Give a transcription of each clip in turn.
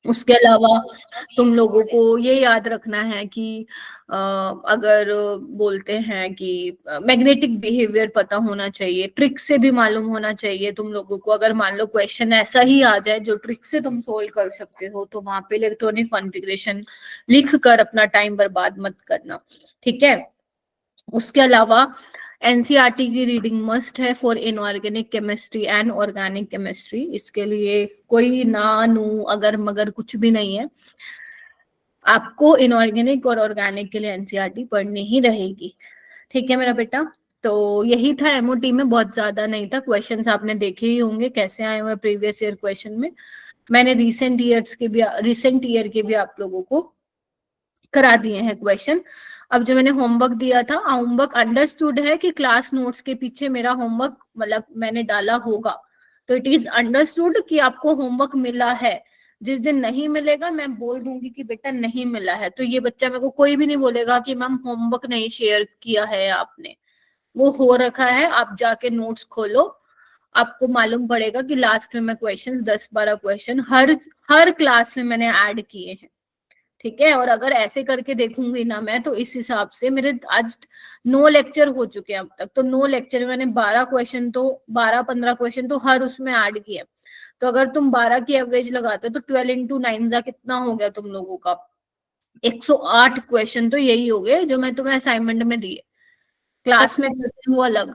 उसके अलावा तुम लोगों को ये याद रखना है कि अगर बोलते हैं कि मैग्नेटिक बिहेवियर पता होना चाहिए, ट्रिक से भी मालूम होना चाहिए तुम लोगों को। अगर मान लो क्वेश्चन ऐसा ही आ जाए जो ट्रिक से तुम सोल्व कर सकते हो, तो वहां पे इलेक्ट्रॉनिक कॉन्फ़िगरेशन लिख कर अपना टाइम बर्बाद मत करना, ठीक है। उसके अलावा एनसीईआरटी की रीडिंग मस्ट है for inorganic chemistry and organic chemistry. इसके लिए कोई ना नू अगर मगर कुछ भी नहीं है, आपको इनऑर्गेनिक और ऑर्गेनिक के लिए एनसीईआरटी पढ़नी ही रहेगी, ठीक है मेरा बेटा। तो यही था एमओटी में, बहुत ज्यादा नहीं था। क्वेश्चंस आपने देखे ही होंगे कैसे आए हुए प्रीवियस ईयर क्वेश्चन में। मैंने रिसेंट ईयर के भी आप लोगों को करा दिए हैं क्वेश्चन। अब जो मैंने होमवर्क दिया था, होमवर्क अंडरस्टूड है कि क्लास नोट्स के पीछे मेरा होमवर्क मतलब मैंने डाला होगा, तो इट इज अंडरस्टूड कि आपको होमवर्क मिला है। जिस दिन नहीं मिलेगा मैं बोल दूंगी कि बेटा नहीं मिला है, तो ये बच्चा मेरे को कोई भी नहीं बोलेगा कि मैम होमवर्क नहीं शेयर किया है आपने, वो हो रखा है। आप जाके नोट्स खोलो, आपको मालूम पड़ेगा कि लास्ट में मैं क्वेश्चन 10-12 क्वेश्चन हर क्लास में मैंने ऐड किए हैं, ठीक है। और अगर ऐसे करके देखूंगी ना मैं, तो इस हिसाब से मेरे आज 9 लेक्चर हो चुके हैं अब तक। तो 9 लेक्चर में मैंने 12-15 क्वेश्चन तो हर उसमें ऐड किए। तो अगर तुम 12 की एवरेज लगाते हो तो 12 इंटू 9 जा कितना हो गया तुम लोगों का? 108 क्वेश्चन तो यही हो गए जो मैं तुम्हें असाइनमेंट में दिए, क्लास में करते हो अलग।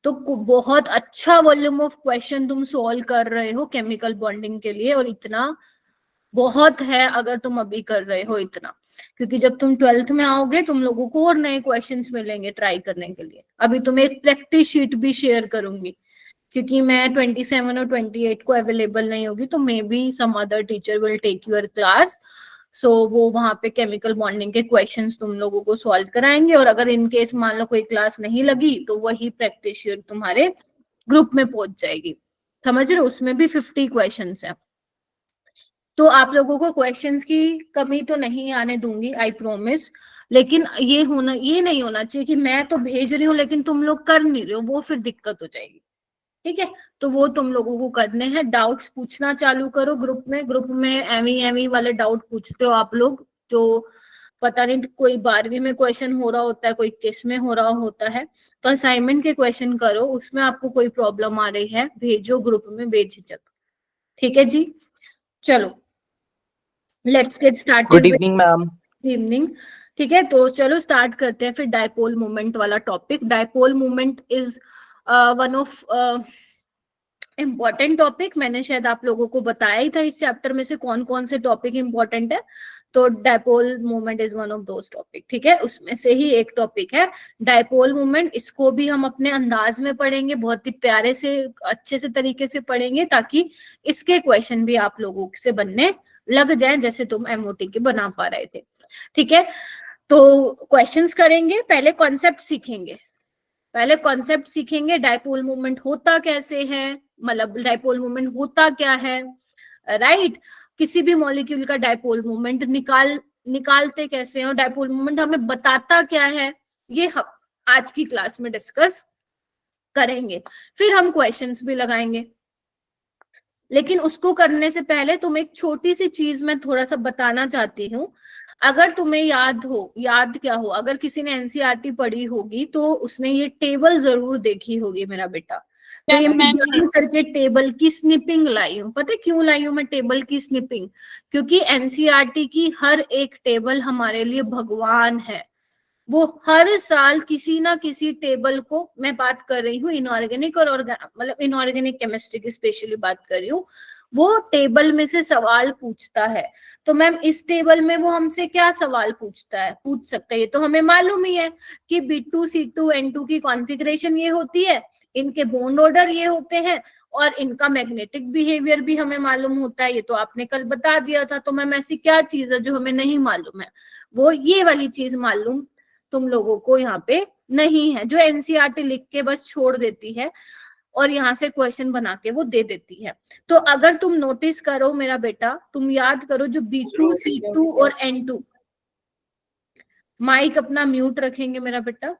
तो बहुत अच्छा वॉल्यूम ऑफ क्वेश्चन तुम सॉल्व कर रहे हो केमिकल बॉन्डिंग के लिए, और इतना बहुत है अगर तुम अभी कर रहे हो इतना, क्योंकि जब तुम 12th में आओगे तुम लोगों को और नए क्वेश्चंस मिलेंगे ट्राई करने के लिए। अभी तुम्हें एक प्रैक्टिस शीट भी शेयर करूंगी, क्योंकि मैं 27 और 28 को अवेलेबल नहीं होगी, तो maybe some other teacher will take your class. So वो वहां पे केमिकल बॉन्डिंग के क्वेश्चंस तुम लोगों को सॉल्व कराएंगे। और अगर इन केस मान लो कोई क्लास नहीं लगी, तो वही प्रैक्टिस शीट तुम्हारे ग्रुप में पहुंच जाएगी, समझ रहे हो। उसमें भी 50 क्वेश्चन है। तो आप लोगों को क्वेश्चंस की कमी तो नहीं आने दूंगी, आई प्रोमिस। लेकिन ये नहीं होना चाहिए कि मैं तो भेज रही हूँ लेकिन तुम लोग कर नहीं रहे हो, वो फिर दिक्कत हो जाएगी, ठीक है। तो वो तुम लोगों को करने हैं। डाउट्स पूछना चालू करो ग्रुप में एवी एवी वाले डाउट पूछते हो आप लोग, जो पता नहीं कोई 12वीं में क्वेश्चन हो रहा होता है, कोई किस में हो रहा होता है। तो असाइनमेंट के क्वेश्चन करो, उसमें आपको कोई प्रॉब्लम आ रही है भेजो ग्रुप में बेझिझक, ठीक है जी। चलो let's get good started with evening ma'am. Evening, ठीक है। तो चलो स्टार्ट करते हैं फिर डायपोल मोमेंट वाला topic. Dipole moment is one of important topic. मैंने शायद आप लोगों को बताया ही था इस चैप्टर में से कौन कौन से टॉपिक इंपॉर्टेंट है। तो dipole moment is one of those topic, ठीक है। उसमें से ही एक टॉपिक है डायपोल मोमेंट। इसको भी हम अपने अंदाज में पढ़ेंगे, बहुत ही प्यारे से अच्छे से तरीके से पढ़ेंगे, ताकि इसके क्वेश्चन भी आप लोगों से बनने लग जाए जैसे तुम एमओटी के बना पा रहे थे, ठीक है। तो क्वेश्चंस करेंगे, पहले कॉन्सेप्ट सीखेंगे। डायपोल मूवमेंट होता कैसे है, मतलब डायपोल मूवमेंट होता क्या है, राइट। किसी भी मॉलिक्यूल का डायपोल मूवमेंट निकालते कैसे हैं, और डायपोल मूवमेंट हमें बताता क्या है, ये हम आज की क्लास में डिस्कस करेंगे। फिर हम क्वेश्चंस भी लगाएंगे। लेकिन उसको करने से पहले तुम एक छोटी सी चीज मैं थोड़ा सा बताना चाहती हूँ। अगर तुम्हें याद क्या हो, अगर किसी ने एनसीईआरटी पढ़ी होगी तो उसने ये टेबल जरूर देखी होगी मेरा बेटा। तो ये मैं जान करके टेबल की स्निपिंग लाई हूँ। पता है क्यों लाई हूँ मैं टेबल की स्निपिंग? क्योंकि एनसीईआरटी की हर एक टेबल हमारे लिए भगवान है। वो हर साल किसी ना किसी टेबल को, मैं बात कर रही हूँ इनऑर्गेनिक और मतलब इनऑर्गेनिक केमिस्ट्री की स्पेशली बात कर रही हूँ, वो टेबल में से सवाल पूछता है। तो मैम इस टेबल में वो हमसे क्या सवाल पूछ सकता है, ये तो हमें मालूम ही है कि B2C2N2 की कॉन्फ़िगरेशन ये होती है, इनके बॉन्ड ऑर्डर ये होते हैं, और इनका मैग्नेटिक बिहेवियर भी हमें मालूम होता है। ये तो आपने कल बता दिया था। तो मैम ऐसी क्या चीज है जो हमें नहीं मालूम है? वो ये वाली चीज मालूम तुम लोगों को यहाँ पे नहीं है, जो एनसीईआरटी लिख के बस छोड़ देती है और यहाँ से क्वेश्चन बना के वो दे देती है। तो अगर तुम नोटिस करो मेरा बेटा, तुम याद करो जो B2C2 और N2, माइक अपना म्यूट रखेंगे मेरा बेटा।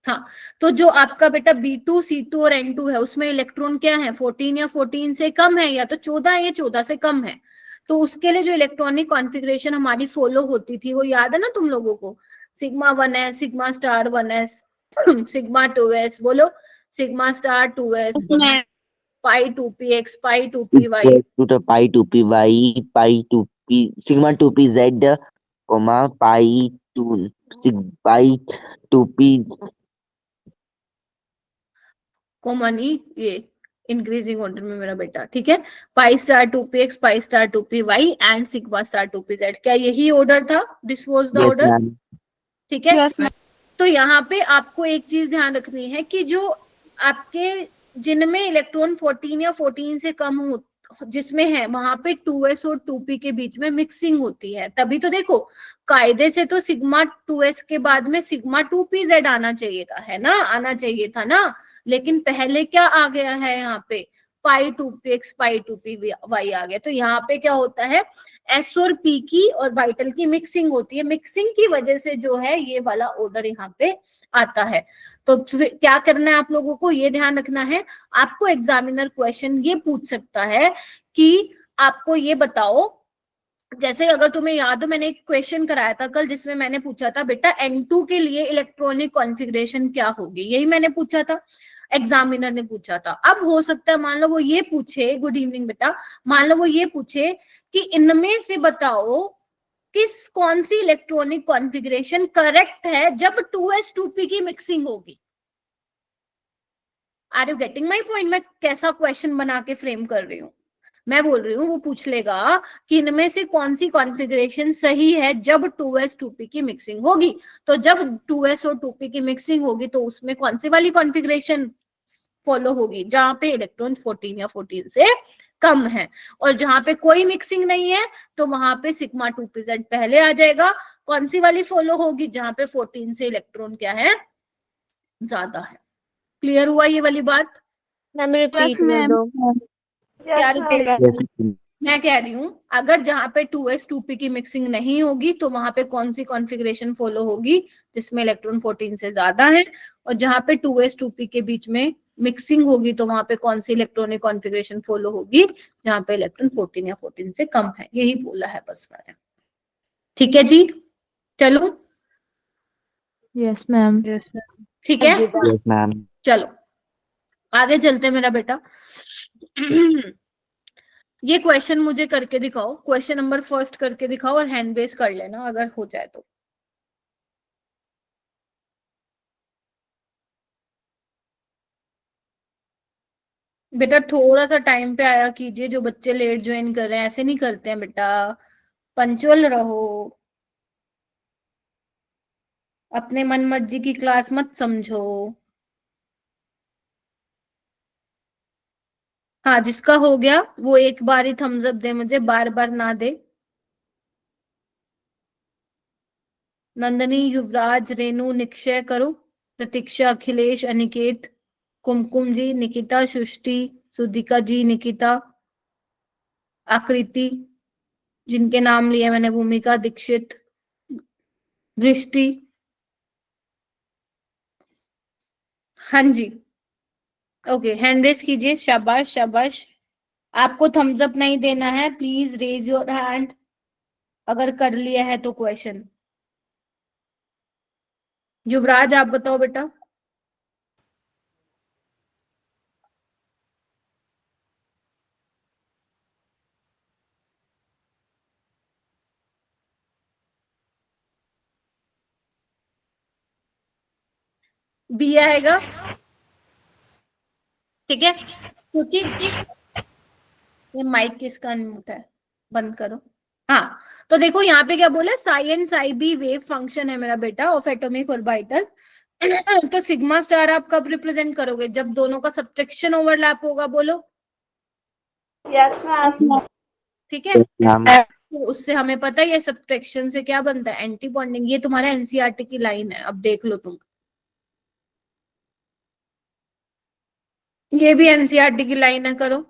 हाँ, तो जो आपका बेटा B2C2 और N2 है, उसमें इलेक्ट्रॉन क्या है? 14 या 14 से कम है, या तो 14 या 14 से कम है। तो उसके लिए जो इलेक्ट्रॉनिक कॉन्फ़िगरेशन हमारी फॉलो होती थी वो याद है ना तुम लोगों को? Sigma 1s, sigma star 1s, sigma 2s, बोलो sigma star 2s, pi 2px, pi 2py, equal to the pi 2py, pi 2p, sigma 2pz, comma pi 2 pi 2p common ही ये इंक्रीजिंग ऑर्डर में मेरा बेटा, ठीक है। Pi star 2px, pi star 2py and sigma star 2pz, क्या यही order था? This was the yes order, ma'am ठीक है। yes, तो यहाँ पे आपको एक चीज ध्यान रखनी है कि जो आपके जिनमें इलेक्ट्रॉन 14 या 14 से कम हो, जिसमें है वहां पे 2s और 2p के बीच में मिक्सिंग होती है। तभी तो देखो कायदे से तो सिग्मा 2s के बाद में सिग्मा 2pz आना चाहिए था, है ना, आना चाहिए था ना। लेकिन पहले क्या आ गया है यहाँ पे? पाई 2px, पाई 2py आ गया। तो यहाँ पे क्या होता है, एस और पी की और वाइटल की मिक्सिंग होती है। मिक्सिंग की वजह से जो है ये वाला ऑर्डर यहाँ पे आता है। तो फिर क्या करना है आप लोगों को, ये ध्यान रखना है। आपको एग्जामिनर क्वेश्चन ये पूछ सकता है कि आपको ये बताओ, जैसे अगर तुम्हें याद हो मैंने एक क्वेश्चन कराया था कल जिसमें मैंने पूछा था बेटा N2 के लिए इलेक्ट्रॉनिक कॉन्फ़िगरेशन क्या होगी, यही मैंने पूछा था, एग्जामिनर ने पूछा था। अब हो सकता है मान लो वो ये पूछे, गुड इवनिंग बेटा, मान लो वो ये पूछे कि इनमें से बताओ किस कौन सी इलेक्ट्रॉनिक कॉन्फ़िगरेशन करेक्ट है जब 2s2p की मिक्सिंग होगी। Are you getting my point? मैं कैसा क्वेश्चन बना के फ्रेम कर रही हूँ? मैं बोल रही हूँ वो पूछ लेगा कि इनमें से कौन सी कॉन्फ़िगरेशन सही है जब 2s2p की मिक्सिंग होगी। तो जब 2s और 2p की मिक्सिंग होगी तो उसमें कौन सी वाली कॉन्फ़िगरेशन फॉलो होगी? जहां पे इलेक्ट्रॉन 14 या 14 से कम है। और जहां पे कोई मिक्सिंग नहीं है तो वहां पे सिग्मा 2pz पहले आ जाएगा। कौन सी वाली फॉलो होगी? जहां पे 14 से इलेक्ट्रॉन क्या है, ज्यादा है। क्लियर हुआ ये वाली बात? मैम रिपीट कर दो। क्या रिपीट? yes ma'am. मैं कह रही हूँ अगर जहां पे 2s2p की मिक्सिंग नहीं होगी तो वहां पे कौन सी कॉन्फ़िगरेशन फॉलो होगी जिसमें इलेक्ट्रॉन 14 से ज्यादा है, और जहां पे 2s2p के बीच में मिक्सिंग होगी तो वहां पे कौन सी इलेक्ट्रॉनिक कॉन्फ़िगरेशन फॉलो होगी जहां पे इलेक्ट्रॉन 14 या 14 से कम है। यही बोला है बस मैंने, ठीक है जी। चलो यस मैम। ठीक है, yes ma'am. चलो आगे चलते मेरा बेटा। ये क्वेश्चन मुझे करके दिखाओ, क्वेश्चन नंबर फर्स्ट करके दिखाओ और हैंड बेस कर लेना अगर हो जाए तो। बेटा थोड़ा सा टाइम पे आया कीजिए, जो बच्चे लेट ज्वाइन कर रहे हैं ऐसे नहीं करते हैं बेटा, पंचुअल रहो, अपने मन मर्जी की क्लास मत समझो। हाँ जिसका हो गया वो एक बार ही थम्स अप दे मुझे, बार बार ना दे। नंदनी, युवराज, रेनू, निक्षय करो, प्रतीक्षा, अखिलेश, अनिकेत, कुमकुम जी, निकिता, सृष्टि, सुधिका जी, निकिता, आकृति, जिनके नाम लिए मैंने, भूमिका, दीक्षित, दृष्टि, हाँ जी, ओके हैंड रेस कीजिए, शाबाश शाबाश। आपको थम्स अप नहीं देना है, प्लीज रेज योर हैंड अगर कर लिया है तो क्वेश्चन। युवराज आप बताओ बेटा। बी आएगा, ठीक है, क्योंकि ये माइक किसका म्यूट है, बंद करो। हाँ तो देखो यहाँ पे क्या बोला, psi and psi B wave function है मेरा बेटा ऑफ एटॉमिक ऑर्बिटल। तो सिग्मा स्टार आप कब रिप्रेजेंट करोगे? जब दोनों का सब्ट्रैक्शन ओवरलैप होगा, बोलो। Yes ma'am. ठीक है, yes ma'am. तो उससे हमें पता है ये सब्ट्रैक्शन से क्या बनता है, एंटी बॉन्डिंग। ये तुम्हारा एनसीईआरटी की लाइन है, अब देख लो तुम, ये भी एनसीईआरटी की लाइन है, करो।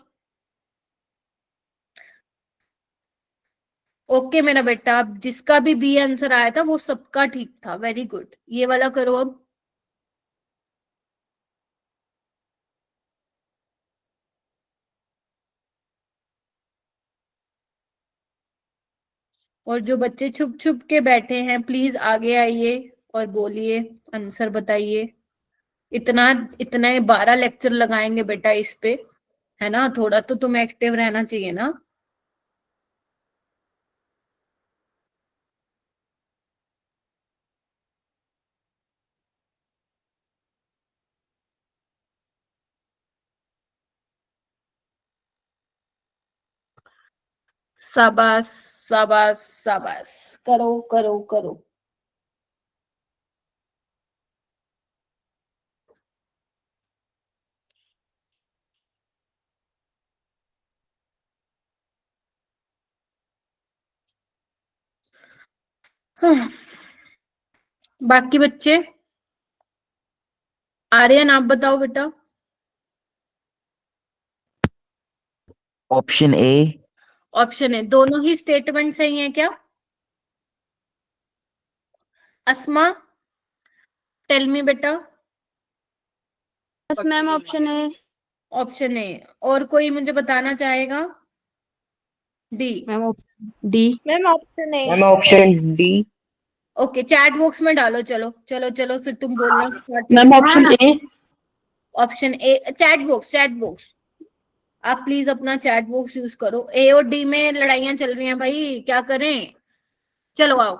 ओके मेरा बेटा, अब जिसका भी बी आंसर आया था वो सबका ठीक था, वेरी गुड। ये वाला करो अब। और जो बच्चे छुप छुप के बैठे हैं प्लीज आगे आइए और बोलिए, आंसर बताइए। इतना इतना 12 लेक्चर लगाएंगे बेटा इस पे, है ना, थोड़ा तो तुम्हें एक्टिव रहना चाहिए ना। शाबाश शाबाश शाबाश, करो करो करो। हाँ। बाकी बच्चे, आर्यन आप बताओ बेटा। Option A. ऑप्शन है, दोनों ही स्टेटमेंट सही है क्या? अस्मा, टेल मी बेटा। Yes ma'am, option A. Option A. और कोई मुझे बताना चाहेगा? D. Ma'am D. Ma'am option A. Ma'am option D. Okay, chat box में डालो। चलो चलो चलो, फिर तुम बोलना स्टार्ट मैम करो। Option A. Option A, chat box, chat box. आप प्लीज अपना चैट बॉक्स यूज करो। ए और डी में लड़ाइयां चल रही हैं भाई, क्या करें। चलो आओ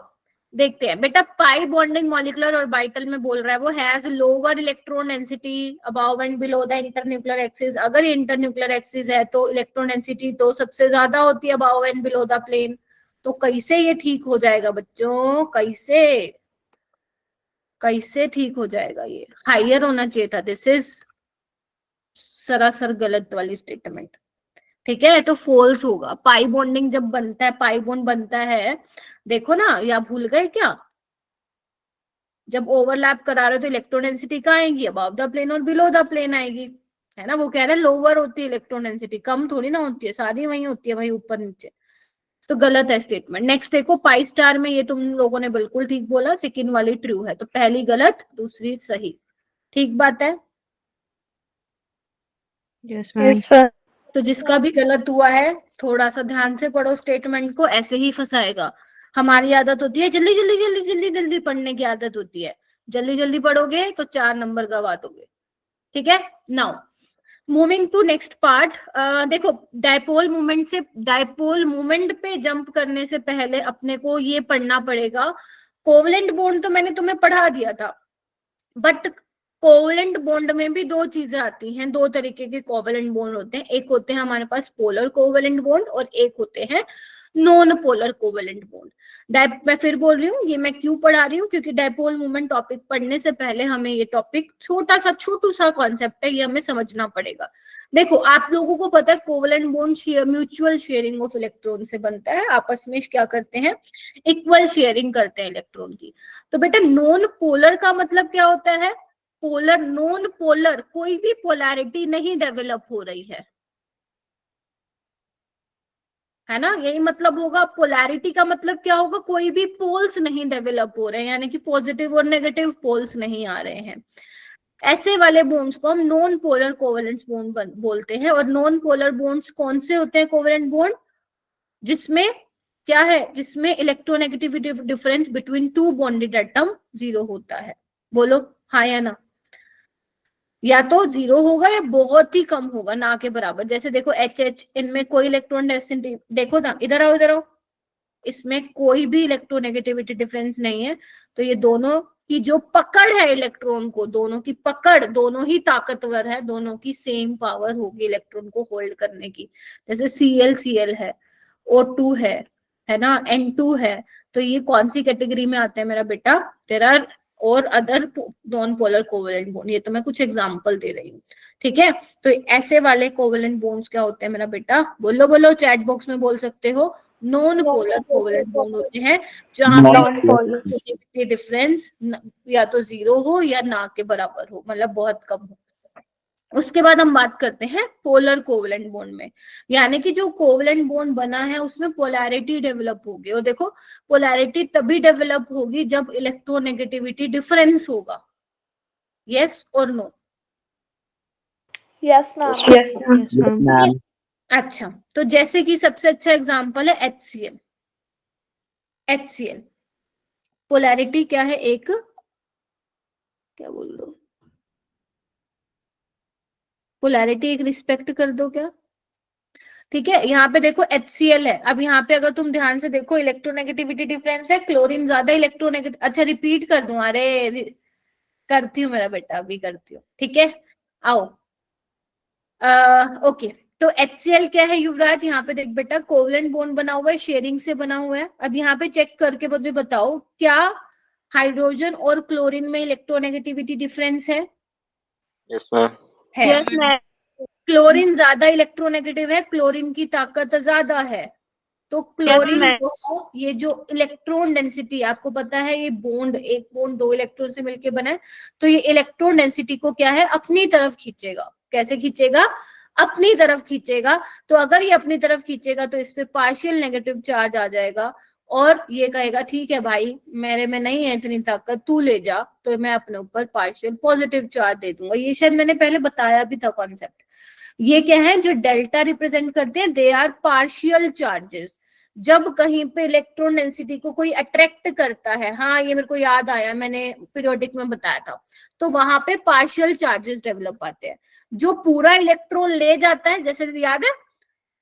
देखते हैं बेटा। पाई बॉन्डिंग मॉलिक्यूलर ऑर्बिटल में बोल रहा है वो has lower electron density above and below the internuclear axis. अगर इंटरन्यूक्लियर एक्सिस है तो इलेक्ट्रॉन डेंसिटी तो सबसे ज्यादा होती है above and below the plane. तो कैसे ये ठीक हो जाएगा बच्चों, कैसे कैसे ठीक हो जाएगा? ये हायर होना चाहिए था। दिस इज सरासर गलत वाली स्टेटमेंट। ठीक है, तो फॉल्स होगा। पाई बॉन्डिंग जब बनता है, पाई बॉन्ड बनता है, देखो ना, या भूल गए क्या? जब ओवरलैप करा रहे हो तो इलेक्ट्रॉन डेंसिटी कहाँ आएगी? अबव द प्लेन और बिलो द प्लेन आएगी, है ना। वो कह रहे हैं लोअर होती है इलेक्ट्रॉन डेंसिटी, कम थोड़ी ना होती है, सारी वही होती है भाई, ऊपर नीचे। तो गलत है स्टेटमेंट। नेक्स्ट देखो, पाई स्टार में ये तुम लोगों ने बिल्कुल ठीक बोला, सेकंड वाली ट्रू है, तो पहली गलत दूसरी सही। ठीक बात है। Yes ma'am. तो जिसका भी गलत हुआ है थोड़ा सा ध्यान से पढ़ो स्टेटमेंट को, ऐसे ही फंसाएगा। हमारी आदत होती है जल्दी जल्दी जल्दी जल्दी जल्दी पढ़ने की आदत होती है, जल्दी जल्दी पढ़ोगे तो 4 नंबर गवा दोगे। ठीक है, now moving to next part. देखो, डायपोल मूवमेंट से, डायपोल मूवमेंट पे जंप करने से पहले अपने को ये पढ़ना पड़ेगा। कोवलेंट बॉन्ड तो मैंने तुम्हें पढ़ा दिया था, बट कोवलेंट बॉन्ड में भी दो चीजें आती हैं। दो तरीके के कोवलेंट बॉन्ड होते हैं, एक होते हैं हमारे पास पोलर कोवलेंट बॉन्ड और एक होते हैं नॉन पोलर कोवलेंट बॉन्ड। मैं फिर बोल रही हूँ, ये मैं क्यों पढ़ा रही हूँ, क्योंकि डायपोल मूवमेंट टॉपिक पढ़ने से पहले हमें ये टॉपिक, छोटू सा कॉन्सेप्ट है, ये हमें समझना पड़ेगा। देखो, आप लोगों को पता है covalent bond mutual sharing of electron से बनता है। आपस में क्या करते हैं? इक्वल शेयरिंग करते हैं इलेक्ट्रॉन की। तो बेटा, नॉन पोलर का मतलब क्या होता है? पोलर, नॉन पोलर, कोई भी पोलैरिटी नहीं डेवलप हो रही है ना, यही मतलब होगा। पोलैरिटी का मतलब क्या होगा? कोई भी पोल्स नहीं डेवलप हो रहे हैं, यानी कि पॉजिटिव और नेगेटिव पोल्स नहीं आ रहे हैं। ऐसे वाले बॉन्ड्स को हम नॉन पोलर कोवेलेंट बॉन्ड बोलते हैं। और नॉन पोलर बॉन्ड्स कौन से होते हैं कोवेलेंट बॉन्ड? जिसमें क्या है? जिसमें electronegativity difference between two bonded atom 0 होता है। बोलो हाँ या ना। या तो 0 होगा या बहुत ही कम होगा, ना के बराबर। जैसे देखो HH, इनमें कोई इलेक्ट्रॉन डेंसिटी, देखो ना, इधर आओ इधर आओ, इसमें कोई भी इलेक्ट्रोनेगेटिविटी डिफरेंस नहीं है। तो ये दोनों की जो पकड़ है इलेक्ट्रॉन को, दोनों की पकड़, दोनों ही ताकतवर है, दोनों की सेम पावर होगी इलेक्ट्रॉन को होल्ड करने की। जैसे Cl है, O2 है ना, N2 है। तो ये कौन सी कैटेगरी में आते हैं मेरा बेटा? देयर आर और other non polar covalent bond. ये तो मैं कुछ एग्जांपल दे रही हूँ, ठीक है। तो ऐसे वाले कोवेलेंट बॉन्ड्स क्या होते हैं मेरा बेटा? बोलो बोलो, चैट बॉक्स में बोल सकते हो। नॉन पोलर कोवेलेंट बॉन्ड होते हैं जहां पे डिफरेंस या तो 0 हो या ना के बराबर हो, मतलब बहुत कम हो। उसके बाद हम बात करते हैं पोलर कोवेलेंट बॉन्ड में, यानी कि जो कोवेलेंट बॉन्ड बना है उसमें पोलैरिटी डेवलप होगी। और देखो, पोलैरिटी तभी डेवलप होगी जब इलेक्ट्रोनेगेटिविटी डिफरेंस होगा। यस और नो? Yes ma'am. अच्छा, तो जैसे कि सबसे अच्छा एग्जांपल है HCl। HCl पोलैरिटी क्या है, एक क्या बोल रहे हो, पोलैरिटी एक रिस्पेक्ट कर दो क्या, ठीक है। यहाँ पे देखो HCl है, अब यहाँ पे अगर तुम ध्यान से देखो इलेक्ट्रोनेगेटिविटी डिफरेंस है, क्लोरीन ज्यादा इलेक्ट्रोनेगेटिव, अच्छा रिपीट कर दूं, अरे करती हूँ मेरा बेटा, अभी करती हूँ, ठीक है। आओ ओके, तो HCl क्या है युवराज, यहाँ पे देख बेटा कोवलेंट बॉन्ड बना हुआ है, शेयरिंग से बना हुआ है। अब यहाँ पे चेक करके मुझे बताओ क्या हाइड्रोजन और क्लोरीन में इलेक्ट्रोनेगेटिविटी डिफरेंस है? Yes ma'am. है। Yes ma'am. क्लोरीन ज्यादा इलेक्ट्रोनेगेटिव है, क्लोरीन की ताकत ज्यादा है, तो क्लोरीन ma'am. जो है ये जो इलेक्ट्रॉन डेंसिटी आपको पता है, ये बॉन्ड एक बॉन्ड दो इलेक्ट्रॉन से मिलके बना है, तो ये इलेक्ट्रॉन डेंसिटी को क्या है अपनी तरफ खींचेगा। कैसे खींचेगा? अपनी तरफ खींचेगा। तो अगर ये अपनी तरफ खींचेगा तो इस पे पार्शियल नेगेटिव चार्ज आ जाएगा और ये कहेगा ठीक है भाई मेरे में नहीं है इतनी ताकत, तू ले जा, तो मैं अपने ऊपर पार्शियल पॉजिटिव चार्ज दे दूंगा। ये शायद मैंने पहले बताया भी था कॉन्सेप्ट। ये क्या है जो डेल्टा रिप्रेजेंट करते हैं, दे आर पार्शियल चार्जेस। जब कहीं पे इलेक्ट्रॉन डेंसिटी को कोई अट्रैक्ट करता है, हाँ ये मेरे को याद आया, मैंने पीरियोडिक में बताया था, तो वहां पे पार्शियल चार्जेस डेवलप आते हैं। जो पूरा इलेक्ट्रॉन ले जाता है, जैसे याद है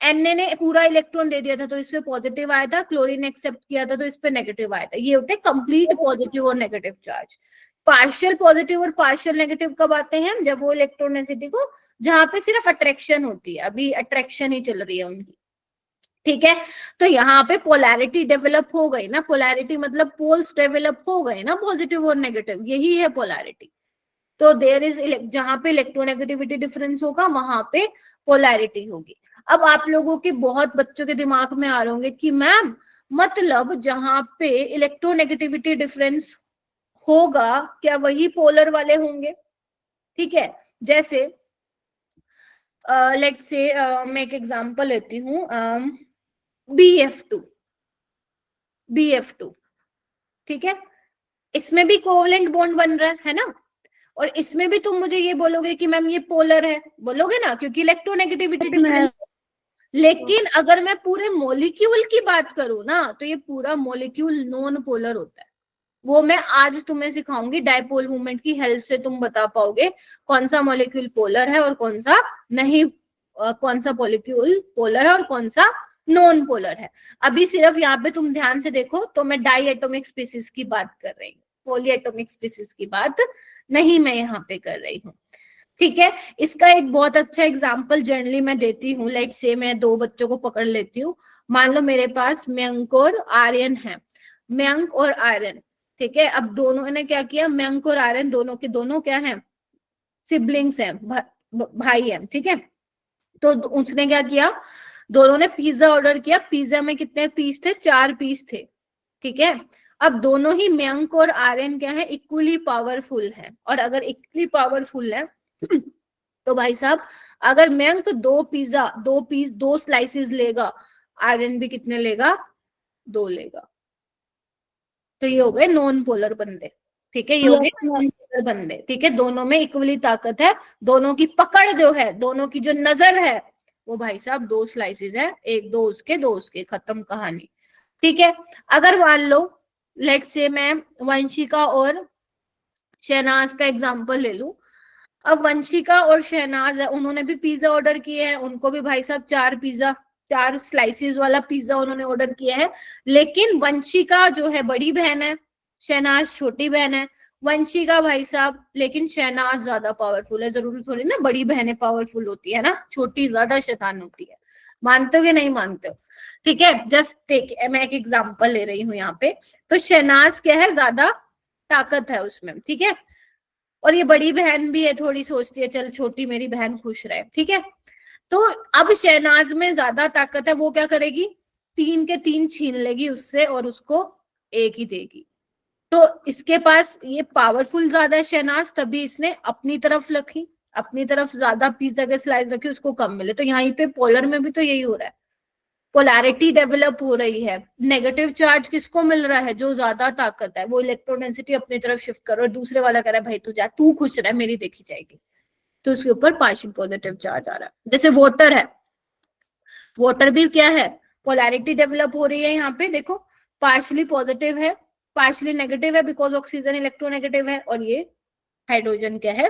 Na ने पूरा इलेक्ट्रॉन दे दिया था तो इस पे पॉजिटिव आया था, क्लोरीन ने एक्सेप्ट किया था तो इस पे नेगेटिव आया था, ये होते हैं कंप्लीट पॉजिटिव और नेगेटिव चार्ज। पार्शियल पॉजिटिव और पार्शियल नेगेटिव कब आते हैं? जब वो इलेक्ट्रॉन डेंसिटी को, जहां पे सिर्फ अट्रैक्शन होती है, अभी अट्रैक्शन ही चल रही है उनकी, ठीक है। तो यहाँ पे पोलैरिटी डेवलप हो गई ना, पोलैरिटी मतलब पोल्स डेवलप हो गए ना, पॉजिटिव और नेगेटिव, यही है पोलैरिटी। तो देयर इज, जहां पे इलेक्ट्रोनेगेटिविटी डिफरेंस होगा वहां पे पोलैरिटी होगी। अब आप लोगों के बहुत बच्चों के दिमाग में आ रहे होंगे कि मैम मतलब जहां पे इलेक्ट्रोनेगेटिविटी डिफरेंस होगा क्या वही पोलर वाले होंगे? ठीक है, जैसे लेट्स से मैं एक एग्जांपल लेती हूँ, BF2, BF2, ठीक है, इसमें भी कोवलेंट बॉन्ड बन रहा है ना, और इसमें भी तुम मुझे ये बोलोगे कि मैम ये पोलर है, बोलोगे ना, क्योंकि इलेक्ट्रोनेगेटिविटी डिफरेंस। लेकिन अगर मैं पूरे मॉलिक्यूल की बात करूं ना, तो ये पूरा मॉलिक्यूल नॉन पोलर होता है। वो मैं आज तुम्हें सिखाऊंगी, डायपोल मूवमेंट की हेल्प से तुम बता पाओगे कौन सा मॉलिक्यूल पोलर है और कौन सा नहीं, कौन सा मॉलिक्यूल पोलर है और कौन सा नॉन पोलर है। अभी सिर्फ यहाँ पे तुम ध्यान से देखो तो मैं डाई एटॉमिक स्पीसीज की बात कर रही हूँ, पॉली एटॉमिक स्पीसीज की बात नहीं मैं यहाँ पे कर रही हूँ, ठीक है। इसका एक बहुत अच्छा एग्जाम्पल जनरली मैं देती हूँ, लेट्स से मैं दो बच्चों को पकड़ लेती हूँ, मान लो मेरे पास मयंक और आर्यन है, मयंक और आर्यन, ठीक है। अब दोनों ने क्या किया, मयंक और आर्यन दोनों के दोनों क्या है, सिबलिंग्स हैं, भाई हैं, ठीक है। तो उसने क्या किया, दोनों ने पिज्जा ऑर्डर किया, पिज्जा में कितने पीस थे, 4 पीस थे, ठीक है। अब दोनों ही मयंक और आर्यन क्या है, इक्वली पावरफुल है, और अगर इक्वली पावरफुल है तो भाई साहब अगर मयंक 2 स्लाइसेस लेगा, आर्यन भी कितने लेगा, 2 लेगा। तो ये हो गए नॉन पोलर बंदे, ठीक है, ये हो गए नॉन पोलर बंदे, ठीक है। दोनों में इक्वली ताकत है, दोनों की पकड़ जो है, दोनों की जो नजर है वो भाई साहब 2 स्लाइसेस है, एक 2 उसके, खत्म कहानी, ठीक है। अगर मान लो लेट्स से मैं वंशिका और शहनाज का एग्जांपल ले लूं। अब वंशिका और शहनाज है, उन्होंने भी पिज्जा ऑर्डर किए हैं, उनको भी भाई साहब 4 स्लाइसेस वाला पिज्जा उन्होंने ऑर्डर किया है। लेकिन वंशिका जो है बड़ी बहन है, शहनाज छोटी बहन है। वंशिका भाई साहब, लेकिन शहनाज ज्यादा पावरफुल है, जरूरी थोड़ी ना बड़ी बहनें पावरफुल होती है ना, छोटी ज्यादा शैतान होती है, मानते हो कि नहीं मानते हो? ठीक है, जस्ट टेक, मैं एक एग्जांपल ले रही हूँ यहाँ पे। तो शहनाज क्या है, ज्यादा ताकत है उसमें, ठीक है, और ये बड़ी बहन भी है, थोड़ी सोचती है चल छोटी मेरी बहन खुश रहे, ठीक है। तो अब शहनाज में ज्यादा ताकत है, वो क्या करेगी, 3 के 3 छीन लेगी उससे और उसको 1 ही देगी। तो इसके पास ये पावरफुल ज्यादा है शहनाज, तभी इसने अपनी तरफ रखी, अपनी तरफ ज्यादा पिज्जा के स्लाइस रखी, उसको कम मिले। तो यहाँ पे पोलर में भी तो यही हो रहा है, पोलैरिटी डेवलप हो रही है। नेगेटिव चार्ज किसको मिल रहा है, जो ज्यादा ताकत है, वो इलेक्ट्रॉन डेंसिटी अपनी तरफ शिफ्ट करो, और दूसरे वाला कह रहा है भाई तू जा, तू खुश रह, मेरी देखी जाएगी, तो उसके ऊपर पार्शियल पॉजिटिव चार्ज आ रहा है। जैसे वाटर है, वाटर भी क्या है, पोलैरिटी डेवलप हो रही है यहाँ पे देखो, पार्शली पॉजिटिव है, पार्शली नेगेटिव है बिकॉज ऑक्सीजन इलेक्ट्रोनेगेटिव है, और ये हाइड्रोजन क्या है,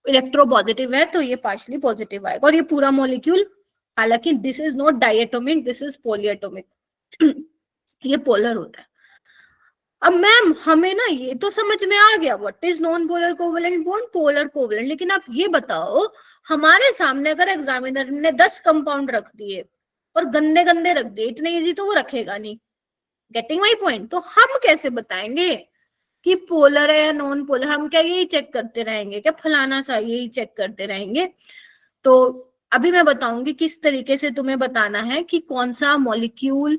इलेक्ट्रोपॉजिटिव है, तो ये पार्शली पॉजिटिव आएगा। और ये पूरा मॉलिक्यूल, हालांकि this is not diatomic, this is polyatomic, ये पोलर होता है। अब मैम हमें ना ये तो समझ में आ गया what is non polar covalent bond, polar covalent, लेकिन आप ये बताओ हमारे सामने अगर एग्जामिनर ने 10 कंपाउंड रख दिए और गंदे गंदे रख दिए, इतने इजी तो वो रखेगा नहीं, गेटिंग माई पॉइंट। तो हम कैसे बताएंगे कि पोलर है या नॉन पोलर? हम क्या यही चेक करते रहेंगे क्या, फलाना सा यही चेक करते रहेंगे? तो अभी मैं बताऊंगी किस तरीके से तुम्हें बताना है कि कौन सा मॉलिक्यूल,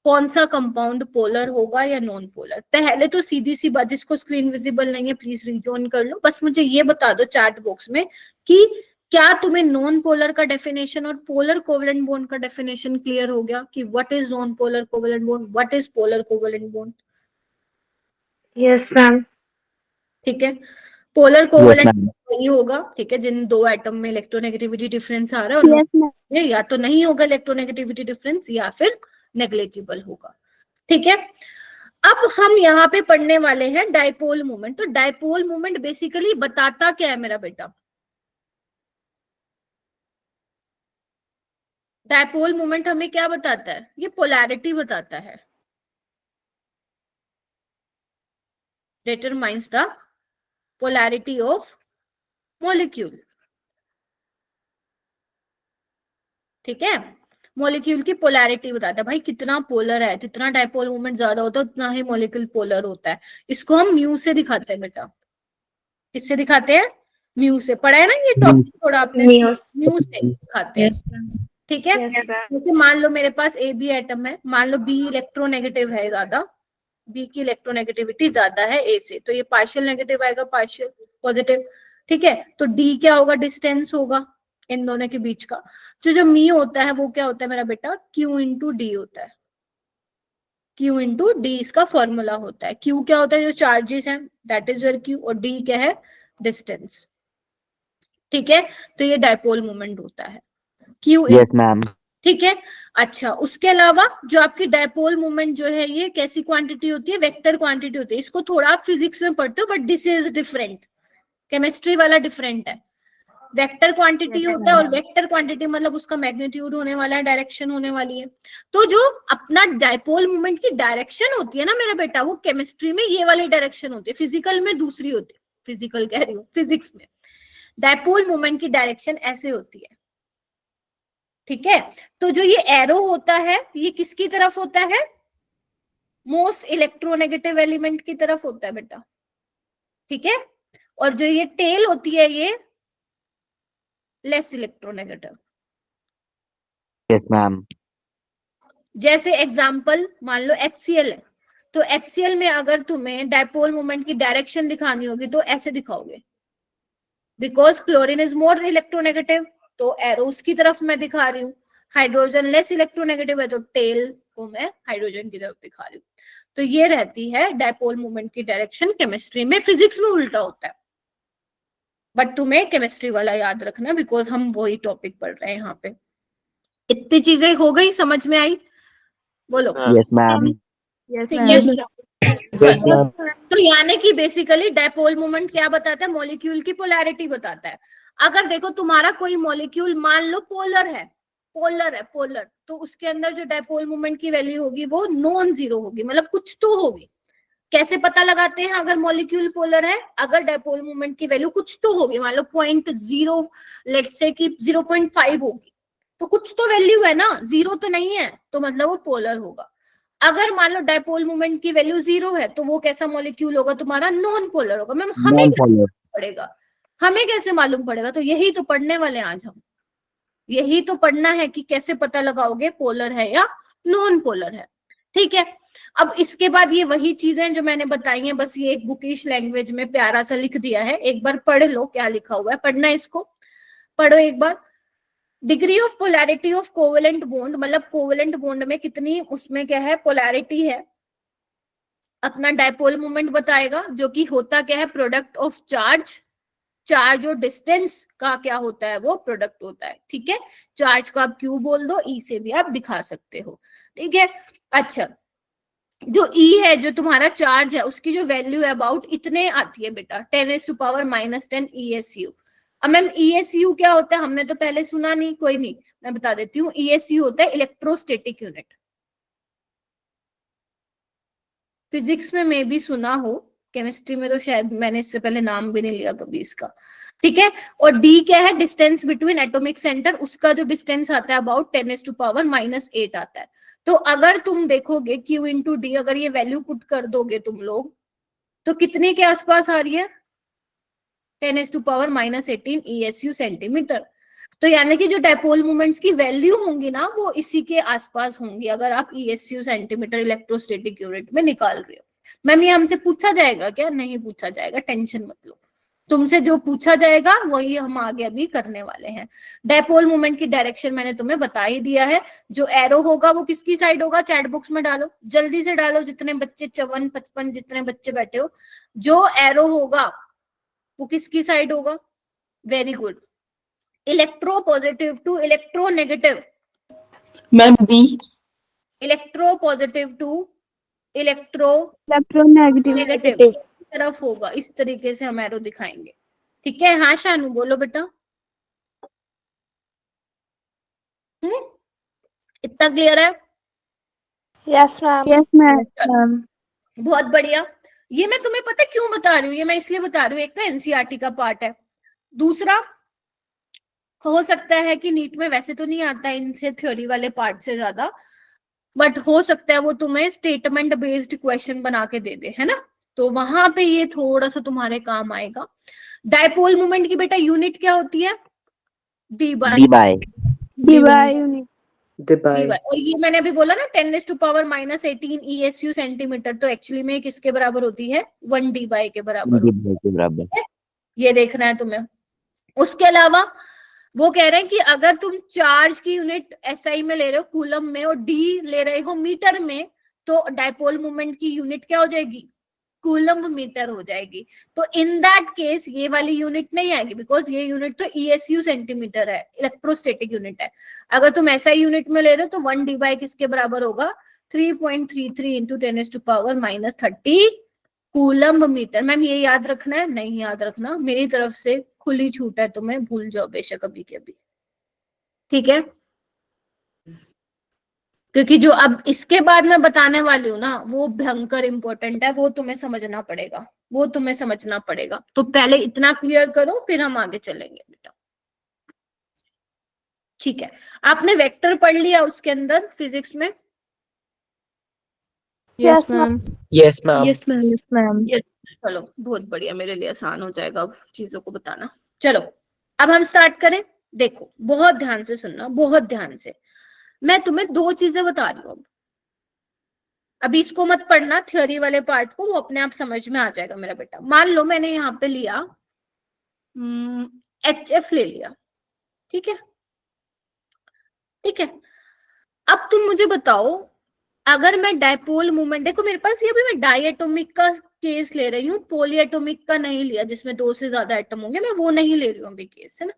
कौन सा कंपाउंड पोलर होगा या नॉन पोलर। पहले तो सीधी सी बात, जिसको स्क्रीन विजिबल नहीं है प्लीज रिजॉइन कर लो, बस मुझे ये बता दो चैट बॉक्स में कि क्या तुम्हें नॉन पोलर का डेफिनेशन और पोलर कोवेलेंट बॉन्ड का डेफिनेशन क्लियर हो गया कि what is non polar covalent bond, what is polar covalent bond? Yes ma'am. ठीक है, पोलर कोवेलेंट वही होगा, ठीक है, जिन दो एटम में इलेक्ट्रोनेगेटिविटी डिफरेंस आ रहा है, और ये या तो नहीं होगा इलेक्ट्रोनेगेटिविटी डिफरेंस या फिर नेग्लिजिबल होगा। ठीक है, अब हम यहाँ पे पढ़ने वाले हैं डाइपोल मोमेंट। तो डाइपोल मोमेंट बेसिकली बताता क्या है मेरा बेटा? डाइपोल मोमेंट हमें क्या बताता है? ये पोलैरिटी बताता है, determines the polarity of molecule. ठीक है, मॉलिक्यूल की पोलैरिटी बताता है, भाई कितना पोलर है, जितना डाइपोल मोमेंट ज्यादा होता है उतना ही मॉलिक्यूल पोलर होता है। इसको हम म्यू से दिखाते हैं बेटा, किससे दिखाते हैं? म्यू से। पढ़ा है ना ये टॉपिक थोड़ा आपने, म्यू से दिखाते हैं। ठीक है, जैसे मान लो मेरे पास ए बी एटम है, मान लो बी इलेक्ट्रोनेगेटिव है ज्यादा, बी की इलेक्ट्रोनेगेटिविटी ज्यादा है ए से, तो ये पार्शियल नेगेटिव आएगा, पार्शियल पॉजिटिव। ठीक है, तो डी क्या होगा? डिस्टेंस होगा इन दोनों के बीच का। जो मी होता है वो क्या होता है मेरा बेटा? क्यू इंटू डी होता है, क्यू इंटू डी इसका फॉर्मूला होता है। क्यू क्या होता है? जो चार्जेस हैं, दैट इज योर क्यू, और डी क्या है? डिस्टेंस। ठीक है, तो ये डाइपोल मोमेंट होता है क्यू। Yes ma'am. ठीक है, अच्छा उसके अलावा जो आपकी डाइपोल मोमेंट जो है ये कैसी क्वांटिटी होती है? वेक्टर क्वांटिटी होती है। इसको थोड़ा आप फिजिक्स में पढ़ते हो, but this is different, chemistry वाला डिफरेंट है। वेक्टर क्वांटिटी होता है, और वेक्टर क्वांटिटी मतलब उसका मैग्नीट्यूड होने वाला है, डायरेक्शन होने वाली है। तो जो अपना डाइपोल मोमेंट की डायरेक्शन होती है ना मेरा बेटा, वो केमिस्ट्री में ये वाली डायरेक्शन होती है, फिजिकल में दूसरी होती है, फिजिकल कह रही हूँ, फिजिक्स में डाइपोल मोमेंट की डायरेक्शन ऐसे होती है। ठीक है, तो जो ये एरो होता है ये किसकी तरफ होता है? मोस्ट इलेक्ट्रोनेगेटिव एलिमेंट की तरफ होता है बेटा। ठीक है, और जो ये टेल होती है ये लेस इलेक्ट्रोनेगेटिव। Yes ma'am. जैसे एग्जांपल मान लो HCl है, तो HCl में अगर तुम्हें डाइपोल मोमेंट की डायरेक्शन दिखानी होगी तो ऐसे दिखाओगे, because chlorine is more electronegative, तो एरो उसकी तरफ मैं दिखा रही हूँ। हाइड्रोजन लेस इलेक्ट्रोनेगेटिव है, तो टेल को मैं हाइड्रोजन की तरफ दिखा रही हूँ। तो ये रहती है डाइपोल मोमेंट की डायरेक्शन केमिस्ट्री में। फिजिक्स में उल्टा होता है, बट तुम्हें केमिस्ट्री वाला याद रखना, बिकॉज हम वही टॉपिक पढ़ रहे हैं यहाँ पे। इतनी चीजें हो गई, समझ में आई? बोलो। Yes ma'am. तो यानी कि बेसिकली डाइपोल मोमेंट क्या बताता है? मॉलिक्यूल की पोलैरिटी बताता है। अगर देखो तुम्हारा कोई मॉलिक्यूल मान लो पोलर है, पोलर, तो उसके अंदर जो डाइपोल मोमेंट की वैल्यू होगी वो नॉन जीरो होगी, मतलब कुछ तो होगी। कैसे पता लगाते हैं अगर मॉलिक्यूल पोलर है? अगर डाइपोल मोमेंट की वैल्यू कुछ तो होगी, मान लो 0.0, लेट्स से कि 0.5 होगी, तो कुछ तो वैल्यू है ना, जीरो तो नहीं है, तो मतलब वो पोलर होगा। अगर मान लो डाइपोल मोमेंट की वैल्यू 0 है, तो वो कैसा मॉलिक्यूल होगा तुम्हारा? नॉन पोलर होगा। मैम हमें पड़ेगा, हमें कैसे मालूम पड़ेगा? तो यही तो पढ़ने वाले आज हम, यही तो पढ़ना है कि कैसे पता लगाओगे पोलर है या नॉन पोलर है। ठीक है, अब इसके बाद ये वही चीजें जो मैंने बताई हैं, बस ये एक बुकिश लैंग्वेज में प्यारा सा लिख दिया है, एक बार पढ़ लो क्या लिखा हुआ है, पढ़ना इसको, पढ़ो एक बार। Degree of polarity of covalent bond, मतलब कोवेलेंट बॉन्ड में कितनी उसमें क्या है? पोलैरिटी है। अपना डाइपोल मोमेंट बताएगा, जो कि होता क्या है? प्रोडक्ट ऑफ चार्ज चार्ज और डिस्टेंस का क्या होता है, वो प्रोडक्ट होता है। ठीक है, चार्ज को आप क्यू बोल दो, ई से भी आप दिखा सकते हो। ठीक है, अच्छा जो ई है, जो तुम्हारा चार्ज है, उसकी जो वैल्यू है अबाउट इतने आती है बेटा, 10⁻⁻10 ESU। अब मैम ESU क्या होता है, हमने तो पहले सुना नहीं, कोई नहीं मैं बता देती हूँ। ESU होता है इलेक्ट्रोस्टैटिक यूनिट। फिजिक्स में मैं भी सुना हो, केमिस्ट्री में तो शायद मैंने इससे पहले नाम भी नहीं लिया कभी इसका। ठीक है, और डी क्या है, डिस्टेंस बिटवीन एटॉमिक सेंटर, उसका जो डिस्टेंस आता है अबाउट 10⁻⁻8 आता है। तो अगर तुम देखोगे Q इंटू डी, अगर ये वैल्यू पुट कर दोगे तुम लोग, तो कितने के आसपास आ रही है, 10⁻⁻18 ESU सेंटीमीटर। तो यानी कि जो डायपोल मोमेंट्स की वैल्यू होंगी ना, वो इसी के आसपास होंगी, अगर आप ESU सेंटीमीटर इलेक्ट्रोस्टैटिक यूनिट में निकाल रहे हो। मैम ये हमसे पूछा जाएगा क्या, नहीं पूछा जाएगा, टेंशन मत लो। तुमसे जो पूछा जाएगा वही हम आगे अभी करने वाले हैं। डायपोल मोमेंट की डायरेक्शन मैंने तुम्हें बता ही दिया है। जो एरो होगा वो किसकी साइड होगा, चैट बॉक्स में डालो, जल्दी से डालो, जितने बच्चे 54 55 जितने बच्चे बैठे हो, जो एरो होगा वो किसकी साइड होगा, very good, electropositive to electronegative, ma'am B, electropositive to electronegative तरफ होगा। इस तरीके से हम एरो दिखाएंगे। ठीक है, हाँ शानू बोलो बेटा। इतना क्लियर है? Yes, ma'am. Yes, ma'am. बहुत बढ़िया। ये मैं तुम्हें पता क्यों बता रही हूँ, ये मैं इसलिए बता रही हूँ, एक तो एनसीईआरटी का पार्ट है, दूसरा हो सकता है कि नीट में वैसे तो नहीं आता है इनसे थ्योरी वाले पार्ट से ज्यादा, बट हो सकता है वो तुम्हें स्टेटमेंट बेस्ड क्वेश्चन बना के दे दे, है ना, तो वहां पे ये थोड़ा सा तुम्हारे काम आएगा। डायपोल मोमेंट की बेटा यूनिट क्या होती है, डी बाय unit. और ये मैंने अभी बोला ना 10⁻⁻18 ESU सेंटीमीटर, तो एक्चुअली में किसके बराबर होती है, 1 डी बाय के बराबर होती है। के बराबर। ये देखना है तुम्हें। उसके अलावा वो कह रहे हैं कि अगर तुम चार्ज की यूनिट SI में ले रहे हो, कूलम में, और डी ले रहे हो मीटर में, तो डायपोल मोमेंट की यूनिट क्या हो जाएगी, कूलम मीटर हो जाएगी। तो इन दैट केस ये वाली यूनिट नहीं आएगी, बिकॉज ये यूनिट तो ESU सेंटीमीटर है, इलेक्ट्रोस्टैटिक यूनिट है। अगर तुम SI यूनिट में ले रहे हो तो 1 डी बाय किसके बराबर होगा, 3.33 इंटू 10⁻⁻30 कूलम मीटर। मैम ये याद रखना है, नहीं याद रखना, मेरी तरफ से खुली छूट है, तुम्हें भूल जाओ बेशक अभी के अभी। ठीक है, क्योंकि जो अब इसके बाद मैं बताने वाली हूँ ना, वो भयंकर इंपॉर्टेंट है, वो तुम्हें समझना पड़ेगा, वो तुम्हें समझना पड़ेगा। तो पहले इतना क्लियर करो, फिर हम आगे चलेंगे बेटा। ठीक है, आपने वेक्टर पढ़ लिया उसके अंदर फिजिक्स में? Yes, ma'am. Yes ma'am, Yes, ma'am. Yes, ma'am. चलो बहुत बढ़िया, मेरे लिए आसान हो जाएगा अब चीजों को बताना। चलो अब हम स्टार्ट करें। देखो बहुत ध्यान से सुनना, बहुत ध्यान से। मैं तुम्हें दो चीजें बता रही हूँ, अभी इसको मत पढ़ना, थ्योरी वाले पार्ट को, वो अपने आप समझ में आ जाएगा मेरा बेटा। मान लो मैंने यहाँ पे लिया HF ले लिया, ठीक है, ठीक है। अब तुम मुझे बताओ, अगर मैं डायपोल मोमेंट, देखो मेरे पास ये अभी मैं डायएटॉमिक का केस ले रही हूँ, पॉलीएटॉमिक का नहीं लिया जिसमें 2 से ज्यादा एटम होंगे, मैं वो नहीं ले रही हूँ अभी केस, है ना।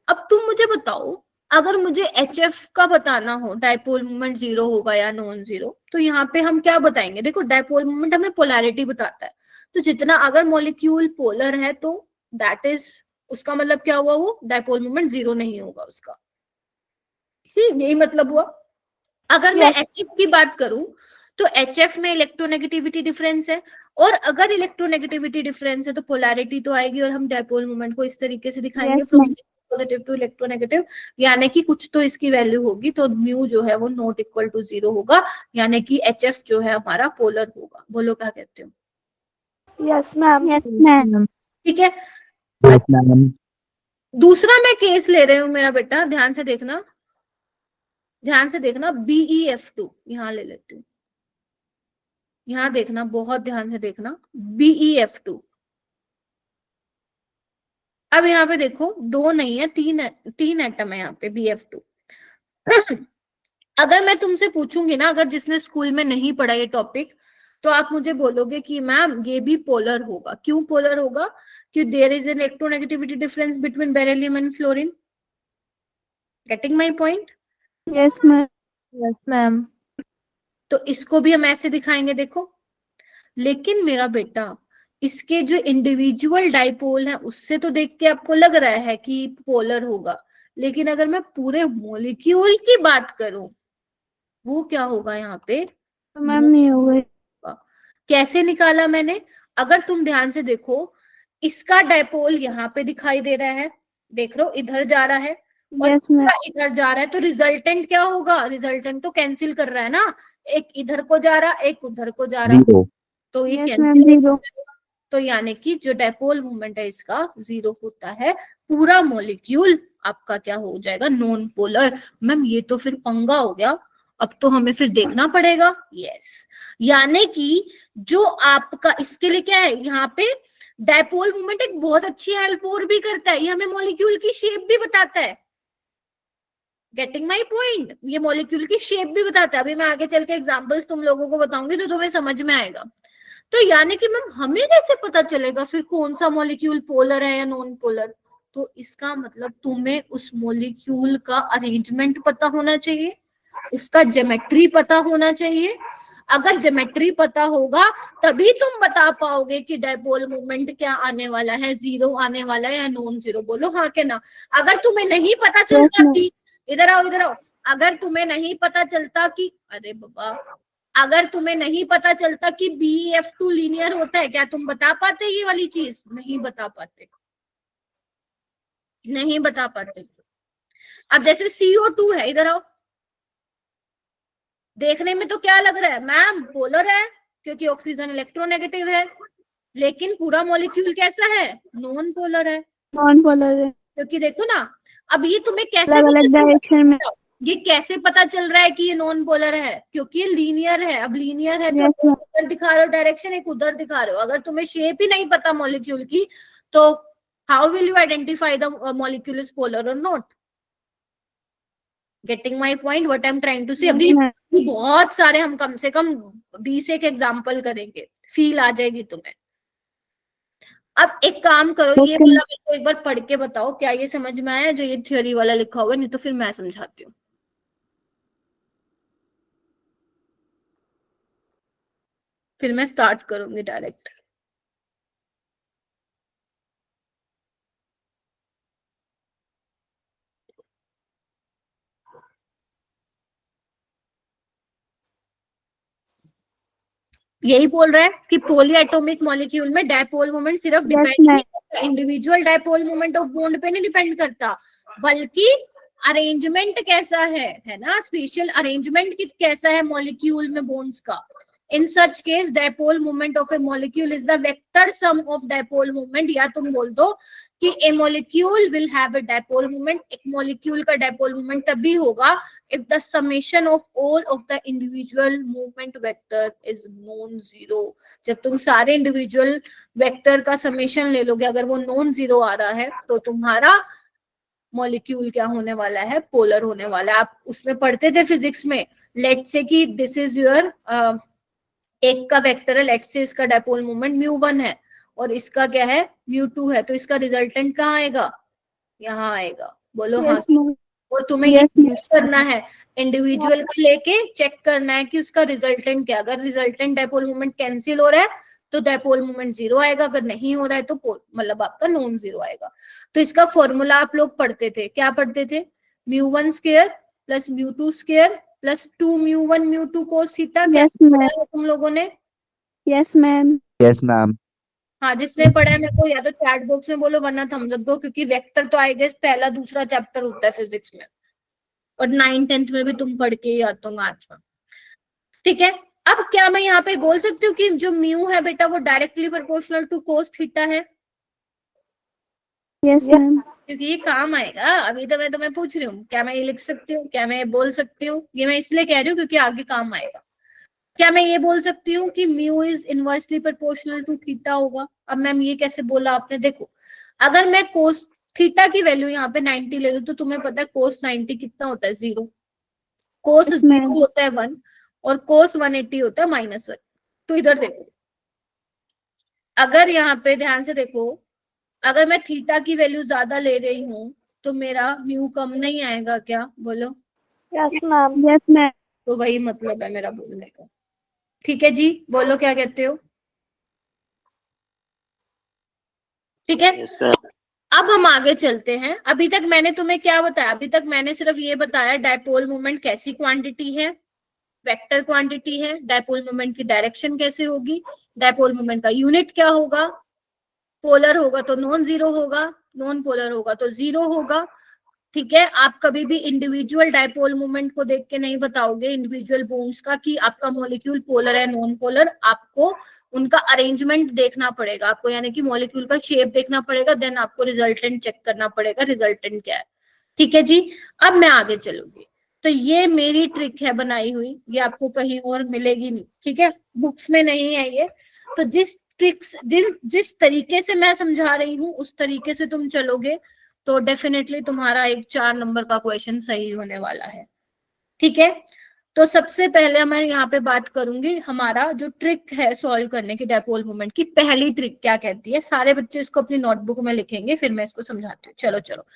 अब तुम मुझे बताओ, अगर मुझे HF का बताना हो, डायपोल मोमेंट 0 होगा या नॉन जीरो, तो यहाँ पे हम क्या बताएंगे। देखो डायपोल मोमेंट हमें पोलैरिटी बताता है, तो जितना अगर मॉलिक्यूल पोलर है तो दैट इज, उसका मतलब क्या हुआ, वो डायपोल मोमेंट 0 नहीं होगा उसका, यही मतलब हुआ। अगर मैं HF की बात करूं तो HF में इलेक्ट्रोनेगेटिविटी डिफरेंस है, और अगर इलेक्ट्रोनेगेटिविटी डिफरेंस है तो पोलैरिटी तो आएगी, और हम डायपोल मोमेंट को इस तरीके से दिखाएंगे, फ्रॉम पॉजिटिव टू इलेक्ट्रोनेगेटिव, यानी कि कुछ तो इसकी वैल्यू होगी, तो म्यू जो है वो नॉट इक्वल टू 0 होगा, यानी कि HF जो है हमारा पोलर होगा। बोलो क्या कहते हो? Yes, ma'am. Yes, ma'am. ठीक है। Yes, ma'am. दूसरा मैं केस ले रही हूँ मेरा बेटा, ध्यान से देखना, ध्यान से देखना, BeF2 यहाँ ले लेती हूँ, यहाँ देखना, बहुत ध्यान से देखना, BeF2। अब यहाँ पे देखो 2 नहीं है, 3 एटम है यहाँ पे BF2। अगर मैं तुमसे पूछूंगी ना, अगर जिसने स्कूल में नहीं पढ़ा ये टॉपिक, तो आप मुझे बोलोगे कि मैम ये भी पोलर होगा। क्यों पोलर होगा? कि there is an electronegativity difference between beryllium and fluorine? Getting my point? Yes, ma'am. Yes, ma'am. तो इसको भी हम ऐसे दिखाएंगे, देखो। लेकिन मेरा बेटा, इसके जो इंडिविजुअल डाइपोल है उससे तो देख के आपको लग रहा है कि पोलर होगा, लेकिन अगर मैं पूरे मॉलिक्यूल की बात करूं, वो क्या होगा यहाँ पे? मैम नहीं हो गई। कैसे निकाला मैंने? अगर तुम ध्यान से देखो, इसका डाइपोल यहाँ पे दिखाई दे रहा है, देख लो इधर जा रहा है, और Yes, ma'am. इसका इधर जा रहा है, तो रिजल्टेंट क्या होगा? रिजल्टेंट तो कैंसिल कर रहा है ना, एक इधर को जा रहा, एक उधर को जा रहा, जीरो। तो ये Yes, ma'am. कैंसिल। Zero. तो यानी कि जो डाइपोल मोमेंट है इसका जीरो होता है, पूरा मॉलिक्यूल आपका क्या हो जाएगा? Non polar. मैम ये तो फिर पंगा हो गया, अब तो हमें फिर देखना पड़ेगा। यस, यानी कि जो आपका इसके लिए क्या है, यहाँ पे डाइपोल मोमेंट एक बहुत अच्छी हेल्प और भी करता है, ये हमें मॉलिक्यूल की शेप भी बताता है। Getting my point? ये मॉलिक्यूल की शेप भी बताता है। अभी मैं आगे चल के एग्जाम्पल्स तुम लोगों को बताऊंगी तो तुम्हें समझ में आएगा। तो यानी कि मैम हमें कैसे पता चलेगा फिर कौन सा मॉलिक्यूल पोलर है या नॉन पोलर? तो इसका मतलब तुम्हें उस मॉलिक्यूल का अरेंजमेंट पता होना चाहिए, उसका ज्योमेट्री पता होना चाहिए। अगर ज्योमेट्री पता होगा तभी तुम बता पाओगे कि डाइपोल मोमेंट क्या आने वाला है, जीरो आने वाला है या नॉन जीरो। बोलो हाँ के ना। अगर तुम्हें नहीं पता चलता ma'am. कि, इधर आओ इधर आओ, अगर तुम्हें नहीं पता चलता कि, अरे बाबा, अगर तुम्हें नहीं पता चलता कि BF2 लीनियर होता है, क्या तुम बता पाते ये वाली चीज? नहीं बता पाते, नहीं बता पाते। अब जैसे CO2 है, इधर आओ, देखने में तो क्या लग रहा है मैम? पोलर है, क्योंकि ऑक्सीजन इलेक्ट्रोनेगेटिव है, लेकिन पूरा मॉलिक्यूल कैसा है? नॉन पोलर है। नॉन पोलर है, क्योंकि देखो ना, अब ये तुम्हें कैसे अलग अलग डायरेक्शन में। ये कैसे पता चल रहा है कि ये नॉन पोलर है? क्योंकि ये लीनियर है। अब लीनियर है तो Yes, एक उधर दिखा रहे हो डायरेक्शन, एक उधर दिखा रहे हो। अगर तुम्हें शेप ही नहीं पता मॉलिक्यूल की, तो how will you identify the molecule is polar और not? Getting my point, what I am trying to say? अभी बहुत सारे, हम कम से कम 20 एक एग्जाम्पल करेंगे, फील आ जाएगी तुम्हें। अब एक काम करो, ये वाला मेरे को एक बार पढ़ के बताओ, क्या ये समझ में आया जो ये थ्योरी वाला लिखा हुआ है? नहीं तो फिर मैं समझाती हूँ। फिर मैं स्टार्ट करूंगी डायरेक्ट। यही बोल रहा है कि पॉलीएटॉमिक मॉलिक्यूल में डायपोल मोमेंट सिर्फ डिपेंड नहीं करता, individual dipole moment of bond पे नहीं डिपेंड करता, बल्कि अरेंजमेंट कैसा है ना, स्पेशल अरेंजमेंट कैसा है मॉलिक्यूल में बॉन्ड्स का। In such case dipole moment of a molecule is the vector sum of dipole moment, या तुम बोल दो कि a molecule will have a dipole moment. एक मॉलिक्यूल का डायपोल मोमेंट तभी होगा if the summation of all of the individual movement vector is non-zero। जब तुम सारे इंडिविजुअल वेक्टर का समेशन ले लोगे, अगर वो नॉन जीरो आ रहा है, तो तुम्हारा मॉलिक्यूल क्या होने वाला है? पोलर होने वाला है। आप उसमें पढ़ते थे फिजिक्स में, लेट से कि दिस इज योर, एक का वेक्टर है, लेट से इसका डायपोल मोमेंट μ1 है और इसका क्या है? μ2 है, तो इसका रिजल्टेंट कहाँ आएगा? यहाँ आएगा। बोलो हाँ। और तुम्हें ये करना है, इंडिविजुअल का लेके चेक करना है कि उसका रिजल्टेंट क्या। अगर रिजल्टेंट डायपोल मोमेंट कैंसिल हो रहा है तो डायपोल मोमेंट जीरो आएगा, अगर नहीं हो रहा है तो मतलब आपका नॉन जीरो आएगा। तो इसका फॉर्मूला आप लोग पढ़ते थे, क्या पढ़ते थे? μ1 square plus μ2 square plus 2μ1 μ2 cos theta. क्या पढ़ा है तुम लोगों ने? Yes ma'am. Yes ma'am. हाँ, जिसने पढ़ा है मेरे को या तो चैट बॉक्स में बोलो, वरना थम्स अप दो, क्योंकि वेक्टर तो आई गेस पहला दूसरा चैप्टर होता है फिजिक्स में, और 9th-10th में भी तुम पढ़ के ही आते हो मैथ्स में। ठीक है, अब क्या मैं यहाँ पे बोल सकती हूँ कि जो म्यू है बेटा वो directly proportional to cos theta है? Yes ma'am. क्योंकि ये काम आएगा। अभी तो मैं तुम्हें पूछ रही हूँ, क्या मैं ये लिख सकती हूँ? क्या मैं ये बोल सकती हूँ? ये मैं इसलिए कह रही हूँ क्योंकि आगे काम आएगा। क्या मैं ये बोल सकती हूँ कि mu is inversely proportional to theta होगा? अब मैम ये कैसे बोला आपने? देखो, अगर मैं कोस थीटा की वैल्यू यहाँ पे 90 ले लूं, तो तुम्हें पता है कोस 90 कितना होता है? 0। कोस 0 होता है 1 और कोस 180 होता है -1। तो इधर देखो, अगर यहाँ पे ध्यान से देखो, अगर मैं थीटा की वैल्यू ज्यादा ले रही हूँ तो मेरा म्यू कम नहीं आएगा क्या? बोलो। Yes, ma'am. Yes ma'am. तो वही मतलब है मेरा बोलने का। ठीक है जी, बोलो क्या कहते हो? ठीक है, Yes, sir. अब हम आगे चलते हैं। अभी तक मैंने तुम्हें क्या बताया? अभी तक मैंने सिर्फ ये बताया डायपोल मोमेंट कैसी क्वांटिटी है, वेक्टर क्वांटिटी है। डायपोल मोमेंट की डायरेक्शन कैसे होगी, डायपोल मोमेंट का यूनिट क्या होगा, पोलर होगा तो नॉन जीरो होगा, नॉन पोलर होगा तो जीरो होगा। ठीक है, आप कभी भी इंडिविजुअल डायपोल मोमेंट को देख के नहीं बताओगे इंडिविजुअल बॉन्ड्स का कि आपका मॉलिक्यूल पोलर है नॉन पोलर। आपको उनका अरेंजमेंट देखना पड़ेगा आपको, यानी कि मॉलिक्यूल का शेप देखना पड़ेगा, देन आपको रिजल्टेंट चेक करना पड़ेगा रिजल्टेंट क्या है। ठीक है जी, अब मैं आगे चलूंगी। तो ये मेरी ट्रिक है बनाई हुई, ये आपको कहीं और मिलेगी नहीं। ठीक है, बुक्स में नहीं है ये। तो जिस ट्रिक्स जिस तरीके से मैं समझा रही हूँ उस तरीके से तुम चलोगे तो डेफिनेटली तुम्हारा एक 4 नंबर का क्वेश्चन सही होने वाला है। ठीक है, तो सबसे पहले मैं यहाँ पे बात करूंगी हमारा जो ट्रिक है सॉल्व करने की डायपोल मोमेंट की। पहली ट्रिक क्या कहती है, सारे बच्चे इसको अपनी नोटबुक में लिखेंगे, फिर मैं इसको समझाती हूँ। चलो चलो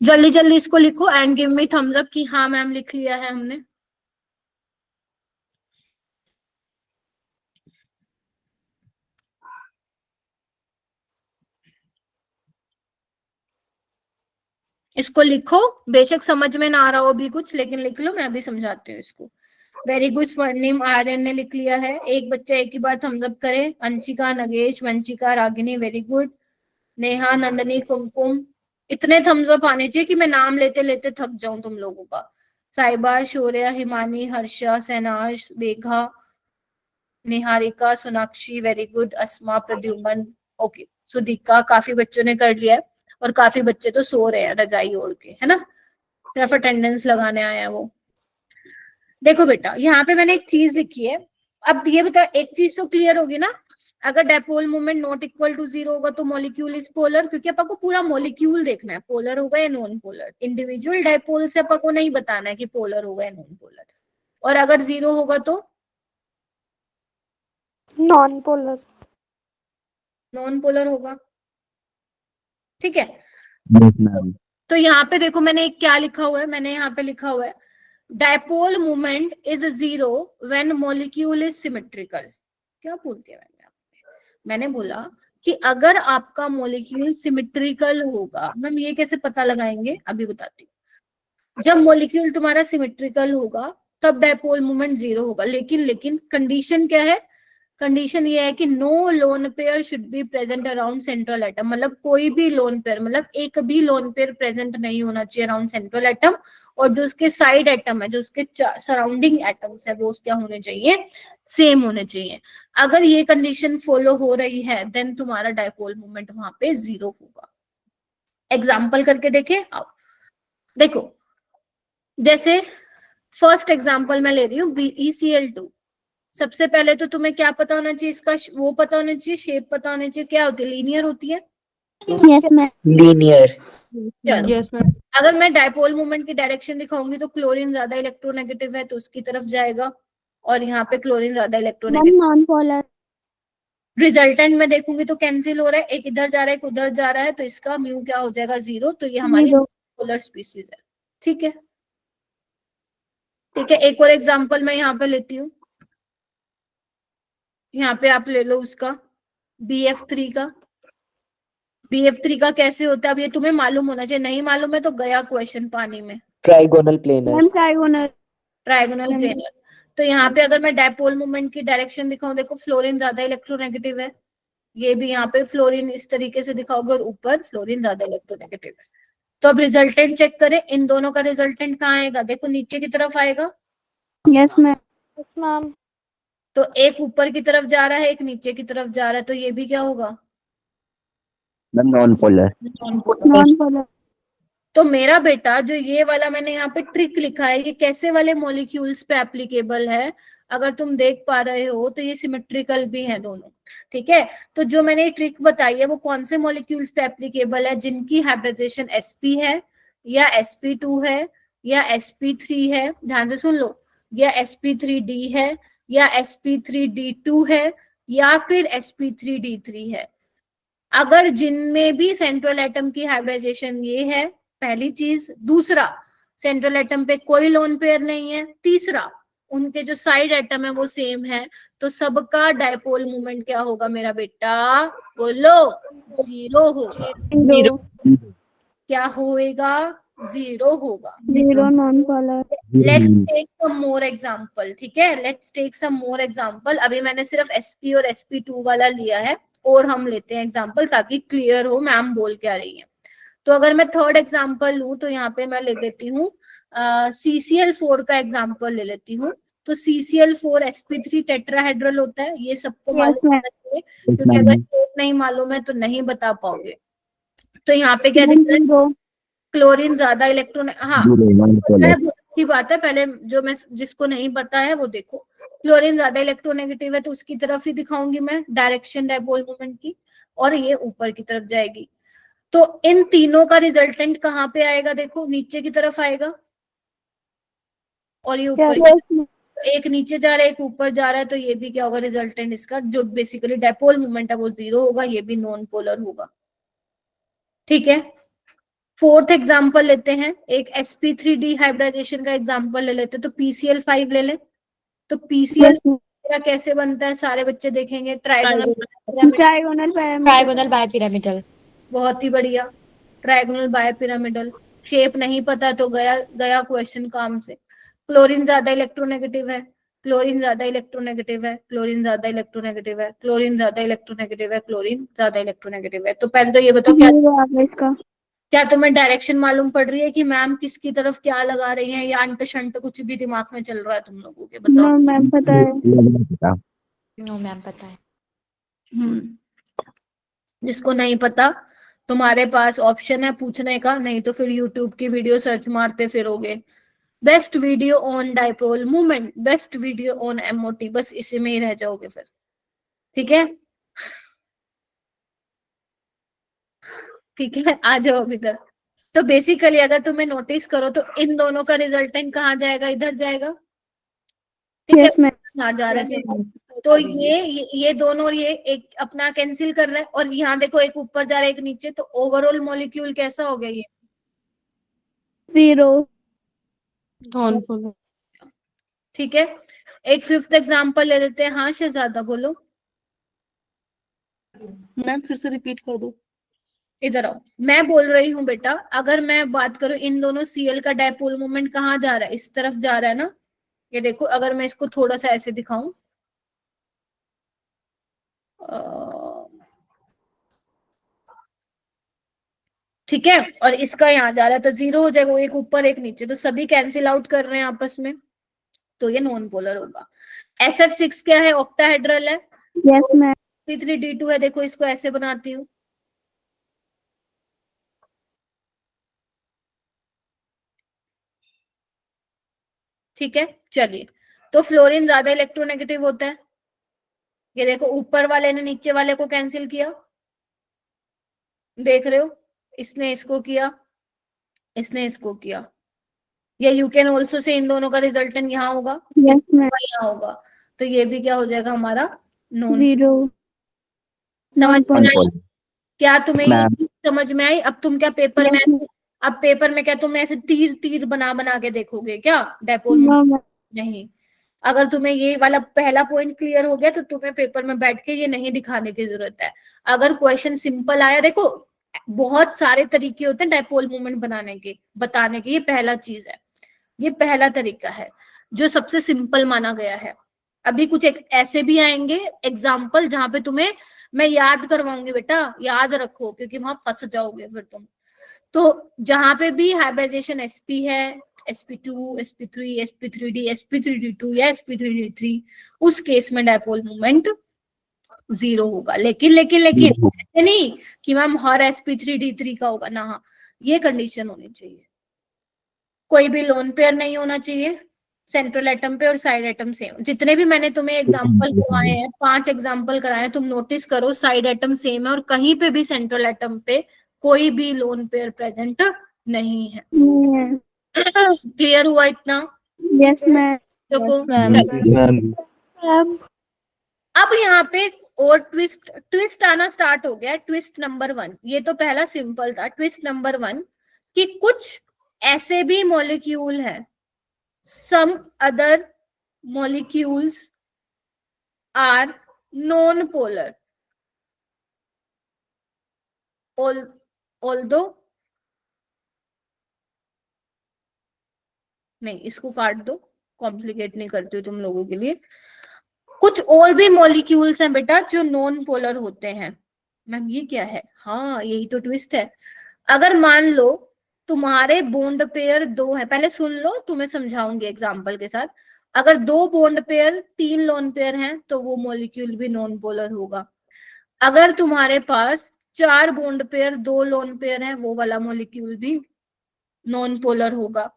जल्दी जल्दी इसको लिखो and give me thumbs up कि हाँ मैम लिख लिया है हमने। इसको लिखो, बेशक समझ में ना आ रहा हो अभी कुछ, लेकिन लिख लो, मैं अभी समझाती हूँ इसको। वेरी गुड, स्वर्णिम आर्यन ने लिख लिया है। एक बच्चा एक ही बार थम्स अप करे। Anshika, Nagesh, Vanshika, Ragini, very good. नेहा, नंदनी, कुमकुम। इतने थम्स अप आने चाहिए कि मैं नाम लेते लेते थक जाऊं तुम लोगों का। Saiba, Shaurya, Himani, Harsha, Sahnaz, Begha, Niharika, Sonakshi, very good. Asma, Pradyuman, okay. Sudika, काफी बच्चों ने कर लिया है और काफी बच्चे तो सो रहे हैं रजाई ओढ़ के, है ना, सिर्फ अटेंडेंस लगाने आए हैं वो। देखो बेटा, यहाँ पे मैंने एक चीज लिखी है। अब ये बता, एक चीज तो क्लियर होगी ना, अगर dipole moment not equal to zero होगा तो मॉलिक्यूल इज पोलर, क्योंकि अपन को पूरा मॉलिक्यूल देखना है, पोलर होगा या नॉन पोलर। इंडिविजुअल डायपोल से अपन को नहीं बताना है कि पोलर होगा या नॉन पोलर। और अगर जीरो होगा तो Non-polar. नॉन पोलर होगा। ठीक है, Yes, ma'am. तो यहाँ पे देखो मैंने क्या लिखा हुआ है, मैंने यहाँ पे लिखा हुआ है dipole moment is zero when molecule is symmetrical. क्या बोलती है मैंने बोला कि अगर आपका मॉलिक्यूल सिमेट्रिकल होगा। मैम ये कैसे पता लगाएंगे, अभी बताती हूँ। जब मॉलिक्यूल तुम्हारा सिमेट्रिकल होगा तब डायपोल मोमेंट जीरो होगा। लेकिन कंडीशन क्या है, कंडीशन ये है कि no lone pair should be present around central atom. मतलब कोई भी लोन पेयर, मतलब एक भी लोन पेयर प्रेजेंट नहीं होना चाहिए अराउंड सेंट्रल एटम। और जो उसके साइड एटम है, जो उसके सराउंडिंग एटम्स है, वो क्या होने चाहिए, सेम होने चाहिए। अगर ये कंडीशन फॉलो हो रही है देन तुम्हारा डायपोल मोमेंट वहां पे जीरो होगा। एग्जाम्पल करके देखे आओ। देखो, जैसे फर्स्ट एग्जाम्पल मैं ले रही हूँ BeCl2। सबसे पहले तो तुम्हें क्या पता होना चाहिए, इसका वो पता होना चाहिए, शेप पता होना चाहिए। क्या होती है, लीनियर होती है। Yes ma'am. Linear. चलो, Yes, ma'am. अगर मैं डायपोल मोमेंट की डायरेक्शन दिखाऊंगी तो क्लोरीन ज्यादा इलेक्ट्रोनेगेटिव है तो उसकी तरफ जाएगा, और यहाँ पे क्लोरीन ज्यादा ma'am electronegative. Non polar. Resultant में देखूंगी तो कैंसिल हो रहा है, एक इधर जा रहा है एक उधर जा रहा है, तो इसका म्यू क्या हो जाएगा, जीरो। तो ये हमारी जीरो। पोलर स्पीसीज है। ठीक है, ठीक है। एक और एग्जांपल मैं यहाँ पे लेती हूँ। यहाँ पे आप ले लो उसका BF3 का। BF3 का कैसे होता है, अब ये तुम्हें मालूम होना चाहिए, नहीं मालूम है तो गया क्वेश्चन पानी में। Trigonal planar. Ma'am trigonal. Trigonal planar. तो यहाँ पे अगर मैं डायपोल मोमेंट की डायरेक्शन दिखाऊं, देखो फ्लोरीन ज्यादा इलेक्ट्रोनेगेटिव है, ये भी यहाँ पे फ्लोरीन इस तरीके से दिखाओगे और ऊपर फ्लोरीन ज्यादा इलेक्ट्रोनेगेटिव है। तो अब रिजल्टेंट चेक करें, इन दोनों का रिजल्टेंट कहाँ आएगा, देखो नीचे की तरफ आएगा। Yes ma'am. Yes, ma'am. तो एक ऊपर की तरफ जा रहा है एक नीचे की तरफ जा रहा है, तो ये भी क्या होगा, Ma'am, non-polar. Non polar. तो मेरा बेटा जो ये वाला मैंने यहाँ पे ट्रिक लिखा है, ये कैसे वाले मॉलिक्यूल्स पे एप्लीकेबल है, अगर तुम देख पा रहे हो तो ये सिमेट्रिकल भी है दोनों। ठीक है, तो जो मैंने ट्रिक बताई है वो कौन से मॉलिक्यूल्स पे एप्लीकेबल है, जिनकी हाइब्रिडाइजेशन sp है या sp2 है या sp3 है, ध्यान से सुन लो, या sp3d है या sp3d2 है या फिर sp3d3 है। अगर जिनमें भी सेंट्रल एटम की हाइब्रिडाइजेशन ये है, पहली चीज। दूसरा, सेंट्रल एटम पे कोई लोन पेयर नहीं है। तीसरा, उनके जो साइड एटम है वो सेम है, तो सबका डायपोल मोमेंट क्या होगा मेरा बेटा? बोलो। 0 होगा। Zero. क्या होएगा? 0 होगा। Zero non-polar. Let's take some more example, ठीक है? Let's take some more example. अभी मैंने सिर्फ sp और sp2 वाला लिया है, और हम लेते हैं एग्जांपल ताकि क्लियर हो मैम बोल क्या रही है। तो अगर मैं थर्ड एग्जांपल लूं तो यहाँ पे मैं ले लेती हूँ CCl4 का एग्जांपल ले लेती हूँ। तो CCl4 sp3 टेट्राहेड्रल होता है, ये सबको Yes, मालूम ma'am. होना चाहिए, क्योंकि अगर शेप नहीं मालूम है तो नहीं बता पाओगे। तो यहाँ पे क्या दिख रहा है? Zero. क्लोरीन ज्यादा इलेक्ट्रॉन, हाँ पता है, बहुत अच्छी बात है। पहले जो मैं जिसको नहीं पता है वो देखो, क्लोरीन ज्यादा इलेक्ट्रोनेगेटिव है तो उसकी तरफ ही दिखाऊंगी मैं डायरेक्शन डायपोल मोमेंट की, और ये ऊपर की तरफ जाएगी। तो इन तीनों का रिजल्टेंट कहाँ पे आएगा? देखो नीचे की तरफ आएगा, और ये ऊपर Yes. एक नीचे जा रहा है एक ऊपर जा रहा है, तो ये भी क्या होगा? रिजल्टेंट इसका जो बेसिकली डायपोल मोमेंट है वो 0 होगा, ये भी नॉन पोलर होगा। ठीक है, फोर्थ एग्जांपल लेते हैं, एक sp3d हाइब्रिडाइजेशन का एग्जांपल ले लेते हैं। तो PCl5 ले लें। तो PCl कैसे बनता है? सारे बच्चे देखेंगे, trigonal Trigonal pyramid. Trigonal bipyramidal. बहुत ही बढ़िया, ट्राइगोनल बायपिरामिडल। शेप नहीं पता तो गया गया क्वेश्चन काम से। क्लोरीन ज्यादा इलेक्ट्रोनेगेटिव है, क्लोरीन ज्यादा इलेक्ट्रोनेगेटिव है, क्लोरीन ज्यादा इलेक्ट्रोनेगेटिव है, क्लोरीन ज्यादा इलेक्ट्रोनेगेटिव है, क्लोरीन ज्यादा इलेक्ट्रोनेगेटिव है। तो पहले तो ये बताओ, इसका क्या तुम्हें डायरेक्शन मालूम पड़ रही है कि मैम किसकी तरफ क्या लगा रही है, या अंट शंट कुछ भी दिमाग में चल रहा है तुम लोगों के? बताओ। नो मैम पता है. नो मैम पता है। जिसको नहीं पता, तुम्हारे पास ऑप्शन है पूछने का, नहीं तो फिर यूट्यूब की वीडियो सर्च मारते फिरोगे, best video on dipole movement, best video on MOT, बस इसी में ही रह जाओगे फिर। ठीक है, ठीक है, आ जाओ अभी तक। तो बेसिकली अगर तुम्हें नोटिस करो तो इन दोनों का रिजल्टेंट कहाँ जाएगा? इधर जाएगा। ठीक है, Yes, ma'am. कहाँ जा रहा है? तो ये दोनों और ये एक अपना कैंसिल कर रहा है, और यहाँ देखो एक ऊपर जा रहा है एक नीचे, तो ओवरऑल मॉलिक्यूल कैसा हो गया ये? Zero. ठीक है, एक फिफ्थ एग्जांपल ले लेते हैं। हाँ शहजादा बोलो। मैम फिर से रिपीट कर दो। इधर आओ, मैं बोल रही हूँ बेटा, अगर मैं बात करूं इन दोनों Cl का डायपोल मोमेंट कहाँ जा रहा है? इस तरफ जा रहा है ना। ये देखो, अगर मैं इसको थोड़ा सा ऐसे दिखाऊं, ठीक है, और इसका यहाँ जा रहा है, तो 0 हो जाएगा, वो एक ऊपर एक नीचे, तो सभी कैंसिल आउट कर रहे हैं आपस में, तो ये नॉन पोलर होगा। SF6 क्या है? ऑक्टाहेड्रल है। Yes, ma'am. P3D2 है, देखो इसको ऐसे बनाती हूँ, ठीक है। चलिए, तो फ्लोरीन ज्यादा इलेक्ट्रोनेगेटिव होता है। ये देखो ऊपर वाले ने नीचे वाले को कैंसिल किया, देख रहे हो? इसने इसको किया, इसने इसको किया। या यू कैन ऑल्सो से इन दोनों का रिजल्टेंट यहाँ होगा, Yes, ma'am. यहाँ होगा, तो ये भी क्या हो जाएगा हमारा? नॉन। Zero. समझ में Non-polar. आई? क्या तुम्हें Yes, ये ma'am. चीज समझ में आई? अब तुम क्या पेपर में Yes, ऐसे, अब पेपर में क्या तुम ऐसे तीर तीर बना बना के देखोगे क्या डायपोल? No, ma'am. नहीं। अगर तुम्हें ये वाला पहला पॉइंट क्लियर हो गया तो तुम्हें पेपर में बैठ के ये नहीं दिखाने की जरूरत है। अगर क्वेश्चन सिंपल आया, देखो बहुत सारे तरीके होते हैं डायपोल मोमेंट बनाने के, बताने के, ये पहला चीज है, ये पहला तरीका है जो सबसे सिंपल माना गया है। अभी कुछ एक ऐसे भी आएंगे एग्जाम्पल जहां पे तुम्हें मैं याद करवाऊंगी, बेटा याद रखो, क्योंकि वहां फंस जाओगे फिर तुम। तो जहां पे भी हाइब्रिडाइजेशन sp है, sp2, sp3, sp3d, sp3d2 या sp3d3, उस केस में डायपोल मोमेंट 0 होगा। लेकिन ऐसे नहीं कि मैम हर sp3d3 का होगा ना, हाँ, ये कंडीशन होनी चाहिए। कोई भी लोन पेयर नहीं होना चाहिए सेंट्रल एटम पे, और साइड एटम सेम। जितने भी मैंने तुम्हें एग्जांपल करवाए हैं, 5 एग्जांपल कराए हैं, तुम नोटिस करो साइड एटम सेम है, और कहीं पे भी सेंट्रल एटम पे कोई भी लोन पेयर प्रेजेंट नहीं है। Yeah. क्लियर हुआ इतना? Yes, ma'am. देखो, मैम अब यहाँ पे और ट्विस्ट ट्विस्ट आना स्टार्ट हो गया। ट्विस्ट नंबर 1, ये तो पहला सिंपल था। ट्विस्ट नंबर 1 कि कुछ ऐसे भी मॉलिक्यूल हैं, some other molecules are non polar although, नहीं इसको काट दो, कॉम्प्लिकेट नहीं करती हूँ तुम लोगों के लिए। कुछ और भी मॉलिक्यूल्स हैं बेटा जो नॉन पोलर होते हैं। मैम ये क्या है? हाँ यही तो ट्विस्ट है। अगर मान लो तुम्हारे बॉन्ड पेयर 2 है, पहले सुन लो, तुम्हें समझाऊंगी एग्जांपल के साथ। अगर 2 बॉन्ड पेयर 3 लोन पेयर हैं तो वो मॉलिक्यूल भी नॉन पोलर होगा। अगर तुम्हारे पास 4 बॉन्ड पेयर 2 लोन पेयर हैं, वो वाला मॉलिक्यूल भी नॉन पोलर होगा।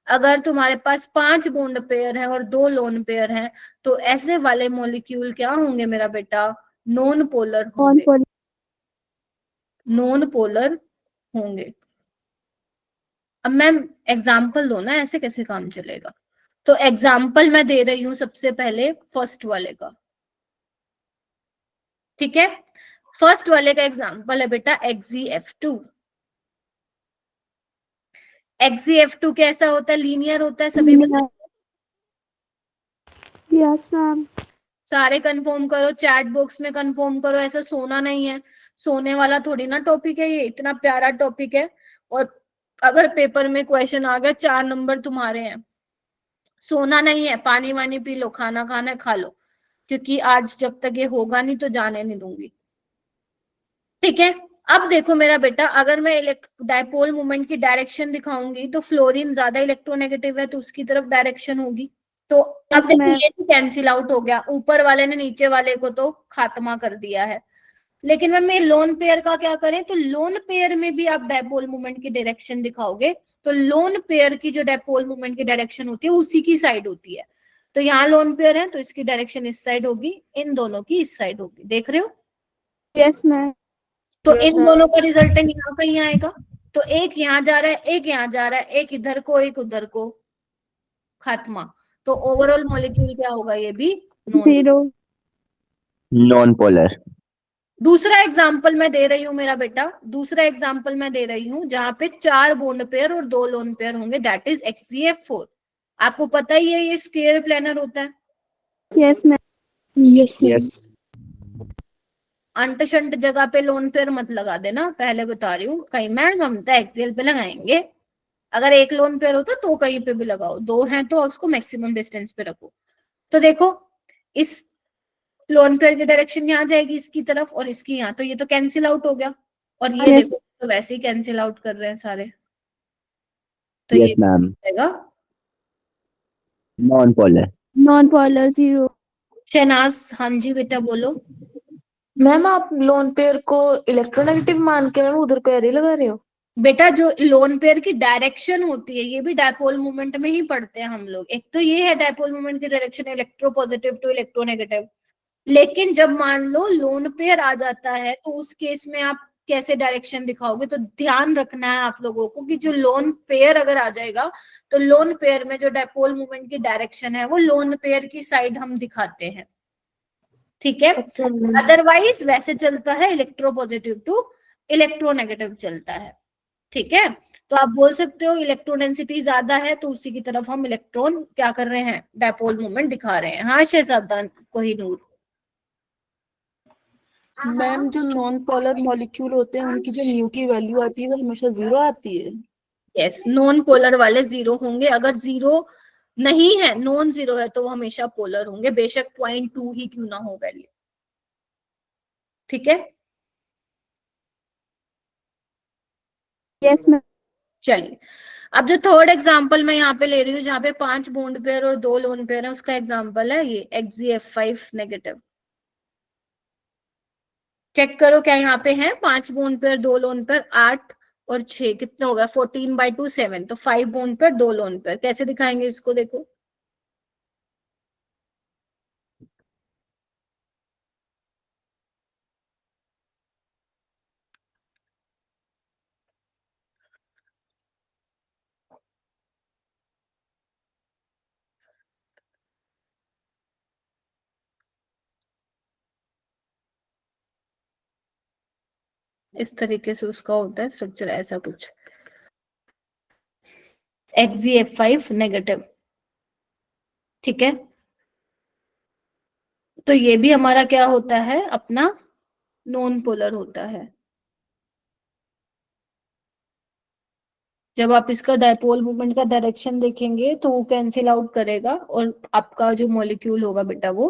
अगर तुम्हारे पास 5 बॉन्ड पेयर है और 2 लोन पेयर हैं, तो ऐसे वाले मॉलिक्यूल क्या होंगे मेरा बेटा? नॉन पोलर कौन होंगे। पोलर? नॉन पोलर होंगे। अब मैम एग्जाम्पल दो ना, ऐसे कैसे काम चलेगा? तो एग्जाम्पल मैं दे रही हूं सबसे पहले फर्स्ट वाले का, ठीक है। फर्स्ट वाले का एग्जाम्पल है बेटा XeF2। XeF2 कैसा होता है? लीनियर होता है, सभी बता। Yes ma'am. सारे कंफर्म करो, चैट बॉक्स में कंफर्म करो। ऐसा सोना नहीं है, सोने वाला थोड़ी ना टॉपिक है ये, इतना प्यारा टॉपिक है। और अगर पेपर में क्वेश्चन आ गया 4 नंबर तुम्हारे हैं। सोना नहीं है, पानी वानी पी लो, खाना खाना है खा लो, क्योंकि आज जब तक ये होगा नहीं तो जाने नहीं दूंगी, ठीक है। अब देखो मेरा बेटा, अगर मैं डायपोल मोमेंट की डायरेक्शन दिखाऊंगी तो फ्लोरीन ज्यादा इलेक्ट्रोनेगेटिव है तो उसकी तरफ डायरेक्शन होगी। तो अब देखो मैम। ये तो कैंसिल आउट हो गया, ऊपर वाले ने नीचे वाले को तो खात्मा कर दिया है। लेकिन मैम ये लोन पेयर का क्या करें? तो लोन पेयर में भी आप डायपोल मोमेंट की डायरेक्शन दिखाओगे तो लोन पेयर की जो डायपोल मोमेंट की डायरेक्शन होती है उसी की साइड होती है। तो यहाँ लोन पेयर है तो इसकी डायरेक्शन इस साइड होगी, इन दोनों की इस साइड होगी। देख रहे हो? Yes ma'am. तो इन दोनों का रिजल्टेंट यहाँ कहीं आएगा। तो एक यहाँ जा रहा है, एक यहाँ जा रहा है, एक इधर को एक उधर को, खात्मा। तो ओवरऑल मॉलिक्यूल क्या होगा? ये भी नॉन। 0। Non polar. दूसरा एग्जाम्पल मैं दे रही हूँ मेरा बेटा, दूसरा एग्जाम्पल मैं दे रही हूँ जहां पे 4 बॉन्ड पेयर और 2 लोन पेयर होंगे, दैट इज XeF4। आपको पता ही है ये स्क्वायर प्लेनर होता है। Yes ma'am. Yes yes. अंट शंट जगह पे लोन पेयर मत लगा देना, पहले बता रही हूँ। कहीं मैम हम तो एक्सियल पे लगाएंगे। अगर एक लोन पेयर होता तो कहीं पे भी लगाओ, 2 हैं तो उसको मैक्सिमम डिस्टेंस पे रखो। तो देखो इस लोन पेयर की डायरेक्शन यहाँ जाएगी इसकी तरफ और इसकी यहाँ, तो ये तो कैंसिल आउट हो गया। और ये यस। देखो तो वैसे ही कैंसिल आउट कर रहे हैं सारे, तो यस ये मैम। जाएगा non polar. Non polar 0। Shahnaz. हाँ जी बेटा बोलो। मैम आप लोन पेयर को इलेक्ट्रोनेगेटिव मान के मैम उधर को एरे लगा रहे हो? बेटा जो लोन पेयर की डायरेक्शन होती है, ये भी डायपोल मोमेंट में ही पढ़ते हैं हम लोग। एक तो ये है डायपोल मोमेंट की direction electropositive to electronegative. लेकिन जब मान लो लोन पेयर आ जाता है तो उस केस में आप कैसे डायरेक्शन दिखाओगे? तो ध्यान रखना है आप लोगों को कि जो लोन पेयर अगर आ जाएगा तो लोन पेयर में जो डायपोल मोमेंट की डायरेक्शन है वो लोन पेयर की साइड हम दिखाते हैं, ठीक है। अच्छा मैम। अदरवाइज वैसे चलता है इलेक्ट्रो पॉजिटिव टू इलेक्ट्रोनेगेटिव चलता है, ठीक है। तो आप बोल सकते हो इलेक्ट्रॉन डेंसिटी ज्यादा है तो उसी की तरफ हम इलेक्ट्रॉन क्या कर रहे हैं? डायपोल मोमेंट दिखा रहे हैं। हाँ शहजादा कोहिनूर। मैम जो नॉन पोलर मॉलिक्यूल होते हैं उनकी जो न्यू की वैल्यू आती है वो हमेशा 0 आती है। यस, नॉन पोलर वाले 0 होंगे। अगर 0 नहीं है, नॉन 0 है, तो वो हमेशा पोलर होंगे, बेशक 0.2 ही क्यों ना हो वैल्यू, ठीक है। Yes ma'am. चलिए अब जो थर्ड एग्जांपल मैं यहाँ पे ले रही हूँ जहाँ पे 5 बॉन्ड पेयर और 2 लोन पेयर है, उसका एग्जांपल है ये XeF5 नेगेटिव। चेक करो क्या यहाँ पे है? 5 बॉन्ड पेयर 2 लोन पेयर, 8 और 6 कितना होगा? 14/2 7। तो 5 बॉन्ड पेयर 2 लोन पेयर, कैसे दिखाएंगे इसको? देखो इस तरीके से उसका होता है स्ट्रक्चर, ऐसा कुछ। XgF5 नेगेटिव, ठीक है। तो ये भी हमारा क्या होता है, अपना नॉन पोलर होता है। जब आप इसका डायपोल मूवमेंट का डायरेक्शन देखेंगे तो वो कैंसिल आउट करेगा और आपका जो मॉलिक्यूल होगा बेटा वो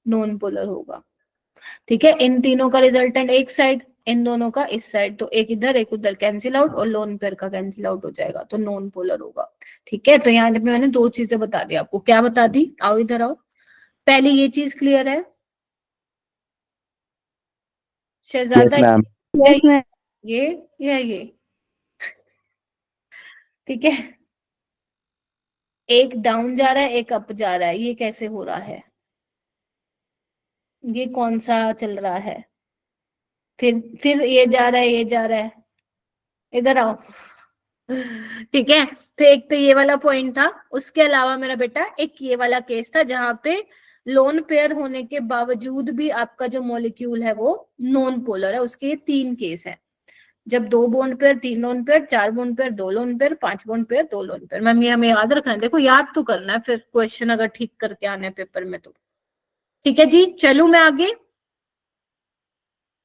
नॉन पोलर होगा, ठीक है। इन तीनों का रिजल्टेंट एक साइड, इन दोनों का इस साइड, तो एक इधर एक उधर कैंसिल आउट और लोन पेयर का कैंसिल आउट हो जाएगा, तो नॉन पोलर होगा, ठीक है। तो यहाँ पे मैंने दो चीजें बता दी आपको। क्या बता दी, आओ इधर आओ। पहले ये चीज क्लियर है शहजादा, Yes, ma'am. Yes, ma'am. ये ठीक है। एक डाउन जा रहा है एक अप जा रहा है, ये कैसे हो रहा है, ये कौन सा चल रहा है। फिर ये जा रहा है ये जा रहा है, इधर आओ, ठीक है। तो एक तो ये वाला पॉइंट था, उसके अलावा मेरा बेटा एक ये वाला केस था जहां पे लोन पेयर होने के बावजूद भी आपका जो मॉलिक्यूल है वो नॉन पोलर है। उसके ये 3 केस है, जब 2 bond pair, 3 lone pair, 4 bond pair, 2 lone pair, 5 bond pair, 2 lone pair. Ma'am ये हमें याद रखना है, देखो याद तो करना है फिर क्वेश्चन अगर ठीक करके आने पेपर में तो, ठीक है जी। चलूं मैं आगे।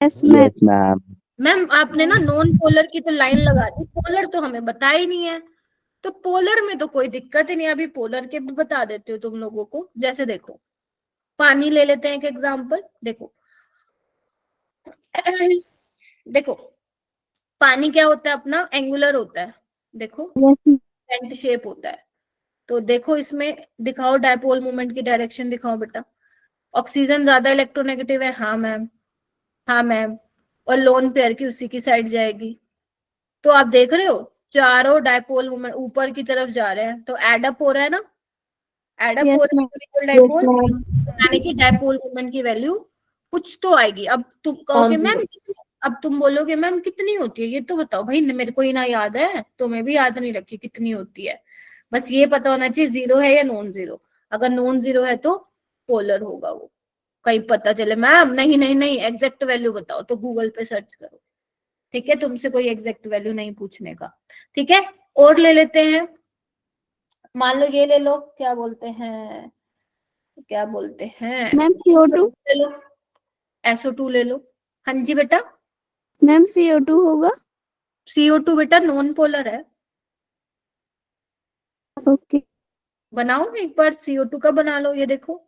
Yes, ma'am. Yes, ma'am. Ma'am आपने ना नॉन पोलर की तो लाइन लगा दी, पोलर तो हमें बता ही नहीं है, तो पोलर में तो कोई दिक्कत ही नहीं। अभी पोलर के भी बता देती हूँ तुम लोगों को। जैसे देखो, पानी ले लेते हैं एक एग्जांपल। देखो देखो पानी क्या होता है अपना, एंगुलर होता है, देखो Yes, ma'am. पेंट शेप होता है। तो देखो इसमें दिखाओ डायपोल मोमेंट की डायरेक्शन दिखाओ बेटा। ऑक्सीजन ज्यादा इलेक्ट्रोनेगेटिव है, हाँ मैम, हाँ मैम, और लोन पेयर की उसी की साइड जाएगी। तो आप देख रहे हो चारों डायपोल मोमेंट ऊपर की तरफ जा रहे हैं, तो एडअप हो रहा है ना, एडअप हो Yes, रहा ma'am. है डायपोल, यानी कि डायपोल मोमेंट की वैल्यू कुछ तो आएगी। अब तुम कहोगे मैम, अब तुम बोलोगे मैम कितनी होती है, ये तो बताओ भाई, मेरे को ही ना याद है, तुम्हें भी याद नहीं रखी कितनी होती है। बस ये पता होना चाहिए जीरो है या नॉन जीरो। अगर नॉन जीरो है तो पोलर होगा वो। कहीं पता चले मैम नहीं नहीं नहीं एग्जैक्ट वैल्यू बताओ, तो गूगल पे सर्च करो, ठीक है। तुमसे कोई एग्जैक्ट वैल्यू नहीं पूछने का, ठीक है। और ले लेते हैं, मान लो ये ले लो, क्या बोलते हैं, क्या बोलते हैं, Ma'am, CO2. ले लो, SO2 ले लो। हाँ जी बेटा, Ma'am, CO2 होगा. CO2 बेटा नॉन पोलर है। Okay. बनाओ एक बार CO2 का बना लो, ये देखो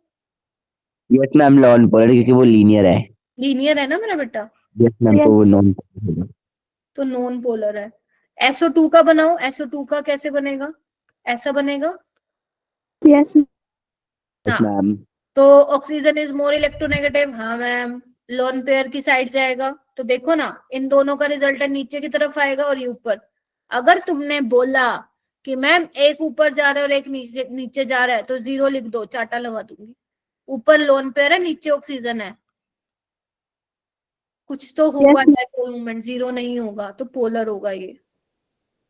Yes, ma'am. नॉन पोलर क्योंकि वो लीनियर है। लीनियर है ना मेरा बेटा, Yes, ma'am. तो वो नॉन पोलर होगा। तो नॉन पोलर है। SO2 का बनाओ, SO2 का कैसे बनेगा, ऐसा बनेगा, Yes, ma'am. Yes, हाँ। ma'am. तो ऑक्सीजन इज मोर इलेक्ट्रोनेगेटिव, हाँ मैम, लोन पेयर की साइड जाएगा। तो देखो ना इन दोनों का रिजल्टेंट नीचे की तरफ आएगा और ये ऊपर। अगर तुमने बोला कि मैम एक ऊपर जा रहा है और एक नीचे नीचे जा रहा है, तो 0 लिख दो, चाटा लगा दूंगी। ऊपर लोन पेयर है नीचे ऑक्सीजन है, कुछ तो होगा Yes, डायपोल मोमेंट, 0 नहीं होगा, तो पोलर होगा ये,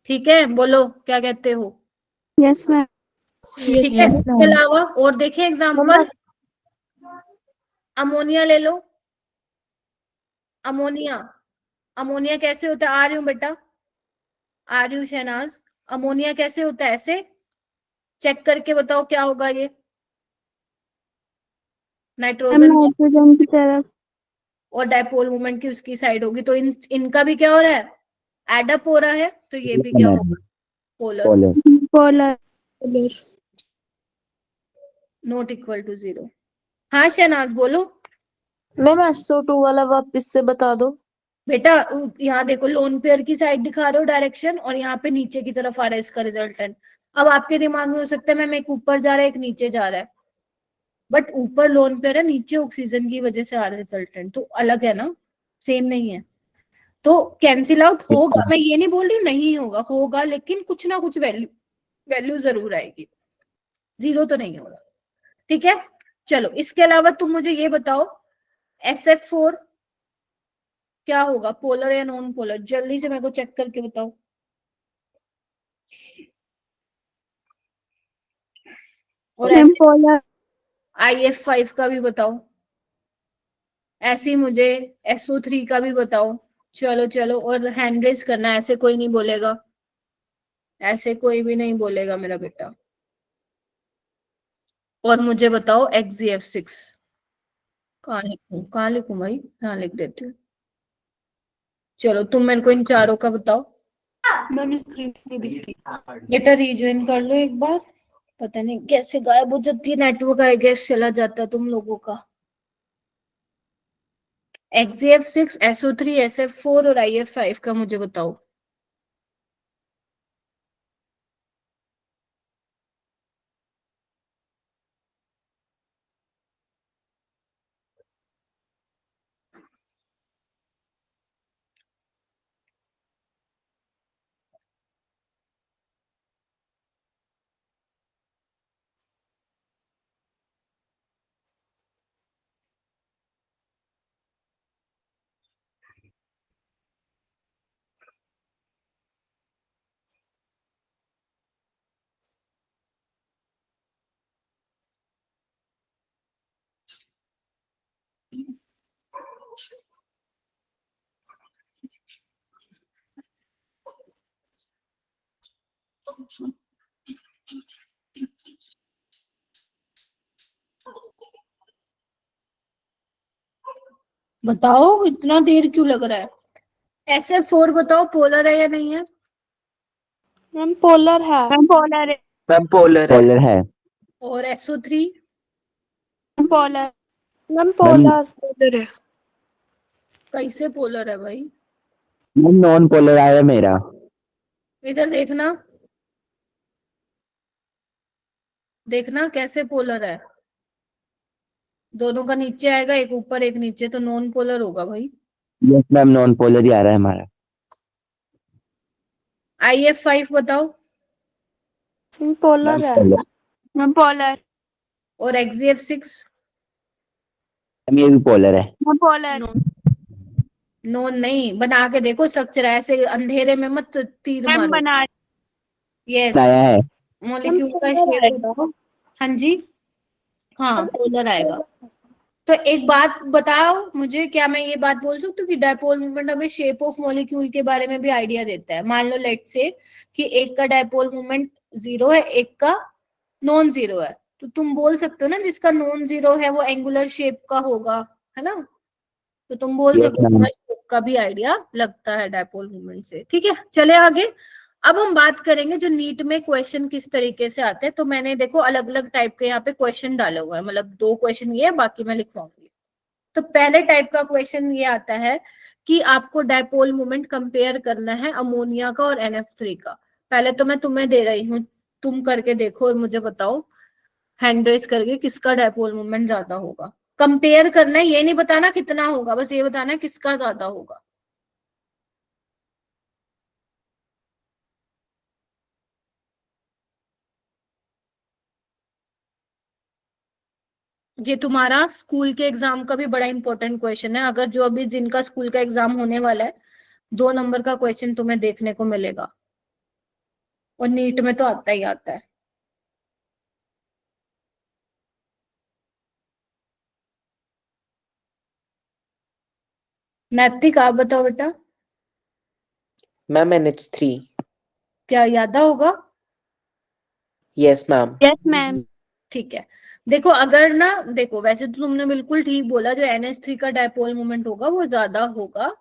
ठीक है। बोलो क्या कहते हो, yes, ma'am. ठीक है। इसके अलावा और देखें एग्जांपल, अमोनिया ले लो। अमोनिया, अमोनिया कैसे होता है, आ रही हूँ बेटा, आ रही हूँ शहनाज। अमोनिया कैसे होता है, ऐसे चेक करके बताओ क्या होगा ये, Ma'am, नाइट्रोजन नाइट्रोजन की तरफ. और डायपोल मोमेंट की उसकी साइड होगी। तो इनका भी क्या हो रहा है, एडअप हो रहा है, तो ये भी क्या होगा, polar, polar. Polar. Not equal to 0। हाँ शहनाज बोलो मैम SO2 वाला वापस से बता दो। बेटा। यहाँ देखो लोन पेयर की साइड दिखा रहे हो डायरेक्शन, और यहाँ पे नीचे की तरफ आ रहा है इसका रिजल्टेंट। अब आपके दिमाग में हो सकता है मैम एक ऊपर जा रहा है एक नीचे जा रहा है, बट ऊपर लोन पेयर है नीचे ऑक्सीजन की वजह से आ रहा है रिजल्टेंट, तो अलग है ना, सेम नहीं है। तो कैंसिल आउट होगा, मैं ये नहीं बोल रही नहीं होगा, होगा, लेकिन कुछ ना कुछ वैल्यू वैल्यू जरूर आएगी, 0 तो नहीं होगा, ठीक है। चलो इसके अलावा तुम मुझे ये बताओ, SF4 क्या होगा, पोलर या नॉन पोलर, जल्दी से मेरे को चेक करके बताओ। और Ma'am, polar. IF5 का भी बताओ, ऐसे ही मुझे SO3 का भी बताओ, चलो चलो, और हैंड रेज करना, ऐसे कोई नहीं बोलेगा, ऐसे कोई भी नहीं बोलेगा मेरा बेटा। और मुझे बताओ XGF6 कहाँ लिखूं भाई, कहाँ लिख देती हूँ। चलो तुम मेरे को इन चारों का बताओ। मैम स्क्रीन नहीं दिख रही। बेटा रीजॉइन कर लो एक बार, पता नहीं कैसे गायब हो जाती है, नेटवर्क आई गेस चला जाता है तुम लोगों का। XGF6, SO3, SF4 और IF5 का मुझे बताओ। बताओ इतना देर क्यों लग रहा है। SF4 बताओ पोलर है या नहीं है। मैम पोलर है। मैम पोलर है। मैम पोलर है। पोलर है। और SO3 polar. Ma'am polar. Polar है। कैसे पोलर है भाई, मैम नॉन पोलर आया मेरा। इधर देखना, देखना कैसे पोलर है। दोनों का नीचे आएगा, एक ऊपर एक नीचे, तो नॉन पोलर होगा भाई। यस मैम नॉन पोलर ही आ रहा है हमारा। IF5 बताओ। मैम पोलर है। पोलर। Ma'am polar. और XGF6 मैम ये भी पोलर है। Ma'am polar. नॉन नहीं, बना के देखो स्ट्रक्चर, ऐसे अंधेरे में मत तीर मैम मारो। बना। यस, आया है। मॉलिक्यूल का पोलर शेप। आएगा। हाँ जी, हाँ पोलर आएगा। तो एक बात बताओ मुझे, क्या मैं ये बात बोल सकती हूँ कि डायपोल मूवमेंट हमें शेप ऑफ मॉलिक्यूल के बारे में भी आइडिया देता है। मान लो लेट से कि एक का डायपोल मूवमेंट 0 है, एक का नॉन 0 है, तो तुम बोल सकते हो ना जिसका नॉन 0 है वो एंगुलर शेप का होगा, है ना। तो तुम बोल यस सकते हो, मैम। तुम्हें शेप का भी आइडिया लगता है डायपोल मूवमेंट से। ठीक है, चले आगे। अब हम बात करेंगे जो नीट में क्वेश्चन किस तरीके से आते हैं। तो मैंने देखो अलग अलग टाइप के यहाँ पे क्वेश्चन डाले हुए हैं, मतलब 2 क्वेश्चन ये है, बाकी मैं लिखवाऊंगी। तो पहले टाइप का क्वेश्चन ये आता है कि आपको डायपोल मोमेंट कंपेयर करना है अमोनिया का और NF3 का। पहले तो मैं तुम्हें दे रही हूँ, तुम करके देखो और मुझे बताओ हैंड रेस करके किसका डायपोल मोमेंट ज्यादा होगा। कंपेयर करना है, ये नहीं बताना कितना होगा, बस ये बताना है किसका ज्यादा होगा। ये तुम्हारा स्कूल के एग्जाम का भी बड़ा इंपॉर्टेंट क्वेश्चन है। अगर जो अभी जिनका स्कूल का एग्जाम होने वाला है, 2 नंबर का क्वेश्चन तुम्हें देखने को मिलेगा, और नीट में तो आता ही आता है। नैतिक आप बताओ बेटा, मैम NH3। क्या याद होगा। Yes ma'am. Yes ma'am. ठीक है, देखो अगर ना, देखो वैसे तो तुमने बिल्कुल ठीक बोला, जो NH3 का डायपोल मोमेंट होगा वो ज्यादा होगा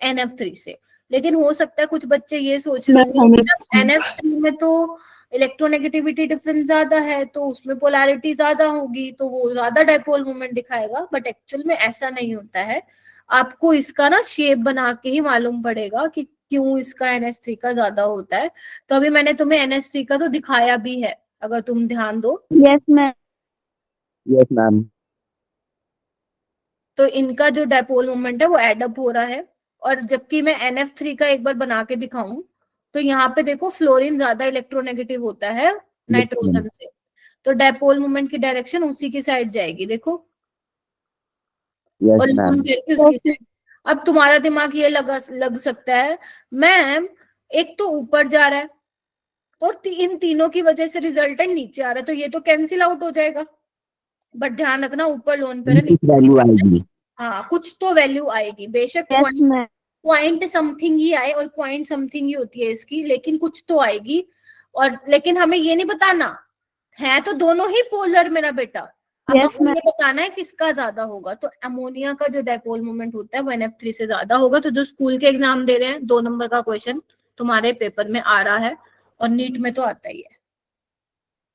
NF3 से। लेकिन हो सकता है कुछ बच्चे ये सोच रहे मैम होंगे NH3 NF3 में तो इलेक्ट्रोनेगेटिविटी डिफरेंस ज्यादा है, तो उसमें पोलैरिटी ज्यादा होगी, तो वो ज्यादा डायपोल मोमेंट दिखाएगा। बट एक्चुअल में ऐसा नहीं होता है। आपको इसका ना शेप बना के ही मालूम पड़ेगा कि क्यों इसका NH3 का ज्यादा होता है। तो अभी मैंने तुम्हें NH3 का तो दिखाया भी है, अगर तुम ध्यान दो। Yes ma'am. Yes ma'am. तो इनका जो डायपोल मोमेंट है वो एडअप हो रहा है। और जबकि मैं NF3 का एक बार बना के दिखाऊं, तो यहाँ पे देखो फ्लोरीन ज्यादा इलेक्ट्रोनेगेटिव होता है नाइट्रोजन से, तो डायपोल मोमेंट की डायरेक्शन उसी की साइड जाएगी, देखो। यस और मैम। लोन करके उसकी साइड। अब तुम्हारा दिमाग ये लग सकता है मैम एक तो ऊपर जा रहा है और इन तीनों की वजह से रिजल्टेंट नीचे आ रहा है, तो ये तो कैंसिल आउट हो जाएगा। बट ध्यान रखना ऊपर लोन पे है, कुछ वैल्यू आएगी। हाँ कुछ तो वैल्यू आएगी, बेशक यस मैम। पॉइंट समथिंग ही आए, और पॉइंट समथिंग ही होती है इसकी, लेकिन कुछ तो आएगी। और लेकिन हमें ये नहीं बताना है, तो दोनों ही पोलर मेरा बेटा। अब Yes, हमें ma'am. ये बताना है किसका ज्यादा होगा। तो अमोनिया का जो डायपोल मोमेंट होता है वो NF3 से ज्यादा होगा। तो जो स्कूल के एग्जाम दे रहे हैं, 2 नंबर का क्वेश्चन तुम्हारे पेपर में आ रहा है, और नीट में तो आता ही है,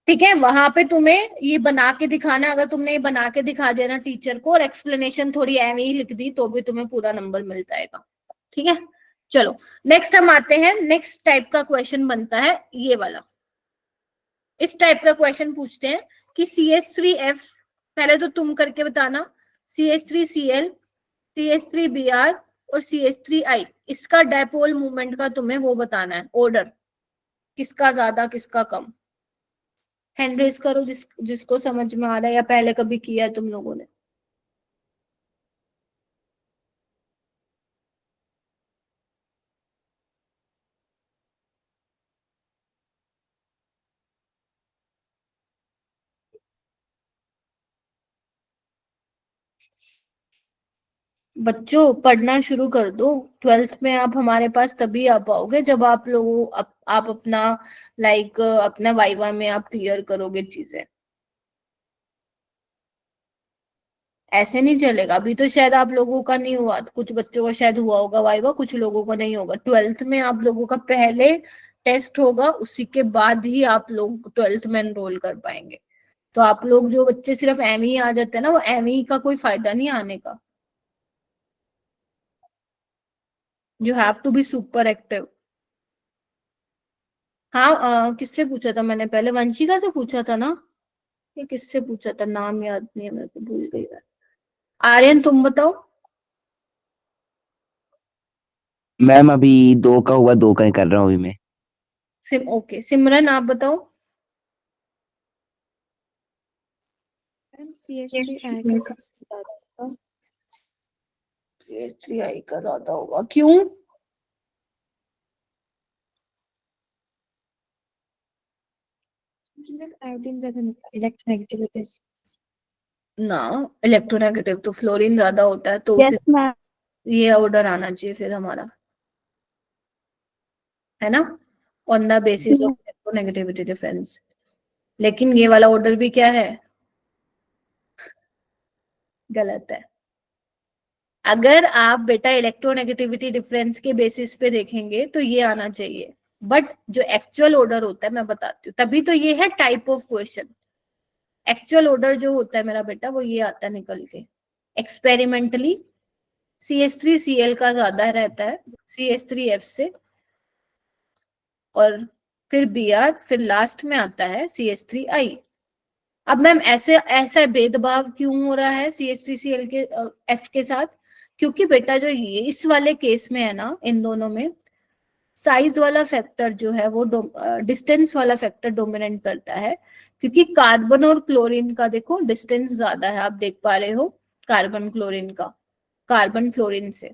ठीक है। वहां पे तुम्हें ये बना के दिखाना है। अगर तुमने ये बना के दिखा दिया ना टीचर को, और एक्सप्लेनेशन थोड़ी एवं ही लिख दी, तो भी तुम्हें पूरा नंबर मिल जाएगा, ठीक है। चलो नेक्स्ट हम आते हैं। नेक्स्ट टाइप का क्वेश्चन बनता है ये वाला। इस टाइप का क्वेश्चन पूछते हैं कि CH3F, पहले तो तुम करके बताना, CH3Cl, CH3Br और CH3I, इसका डायपोल मूवमेंट का तुम्हें वो बताना है, ऑर्डर, किसका ज्यादा किसका कम। हैंड रेज करो जिसको समझ में आ रहा है या पहले कभी किया है तुम लोगों ने। बच्चों पढ़ना शुरू कर दो। 12th में आप हमारे पास तभी आ पाओगे जब आप लोगों आप अपना अपना वाइवा में आप क्लियर करोगे चीजें। ऐसे नहीं चलेगा। अभी तो शायद आप लोगों का नहीं हुआ, कुछ बच्चों का शायद हुआ होगा वाइवा, कुछ लोगों का नहीं होगा। 12th में आप लोगों का पहले टेस्ट होगा, उसी के बाद ही आप लोग 12th में एनरोल कर पाएंगे। तो आप लोग जो बच्चे सिर्फ एमई आ जाते हैं ना, वो एमई का कोई फायदा नहीं आने का। You have to be super active. हाँ, किससे पूछा था मैंने पहले? वंशिका से पूछा था ना? ये किससे पूछा था, नाम याद नहीं है मेरे को, भूल गई मैं। आर्यन तुम बताओ। मैम अभी 2 का हुआ, 2 का ही कर रहा हूँ अभी मैं। ओके, सिमरन आप बताओ। CH3I का सबसे ज्यादा CH3I का ज्यादा होगा, क्यों? आयोडीन ज्यादा इलेक्ट्रोनेगेटिविटी। ना, इलेक्ट्रोनेगेटिव तो फ्लोरीन ज्यादा होता है, तो Yes, ma'am. ये ऑर्डर आना चाहिए फिर हमारा, है ना, on the basis of electronegativity difference. लेकिन ये वाला ऑर्डर भी क्या है, गलत है। अगर आप बेटा इलेक्ट्रोनेगेटिविटी डिफरेंस के बेसिस पे देखेंगे तो ये आना चाहिए, बट जो एक्चुअल ऑर्डर होता है मैं बताती हूँ, तभी तो ये है type of question. Actual order जो होता है मेरा बेटा वो ये आता है निकल के। एक्सपेरिमेंटली CH3Cl का ज्यादा रहता है CH3F से, और फिर Br, फिर लास्ट में आता है CH3I। अब मैम ऐसा भेदभाव क्यों हो रहा है CH3Cl के F के साथ? क्योंकि बेटा जो ये इस वाले केस में है ना, इन दोनों में साइज वाला फैक्टर जो है वो डिस्टेंस वाला फैक्टर डोमिनेट करता है। क्योंकि कार्बन और क्लोरीन का देखो डिस्टेंस ज्यादा है, आप देख पा रहे हो कार्बन क्लोरीन का, कार्बन फ्लोरीन से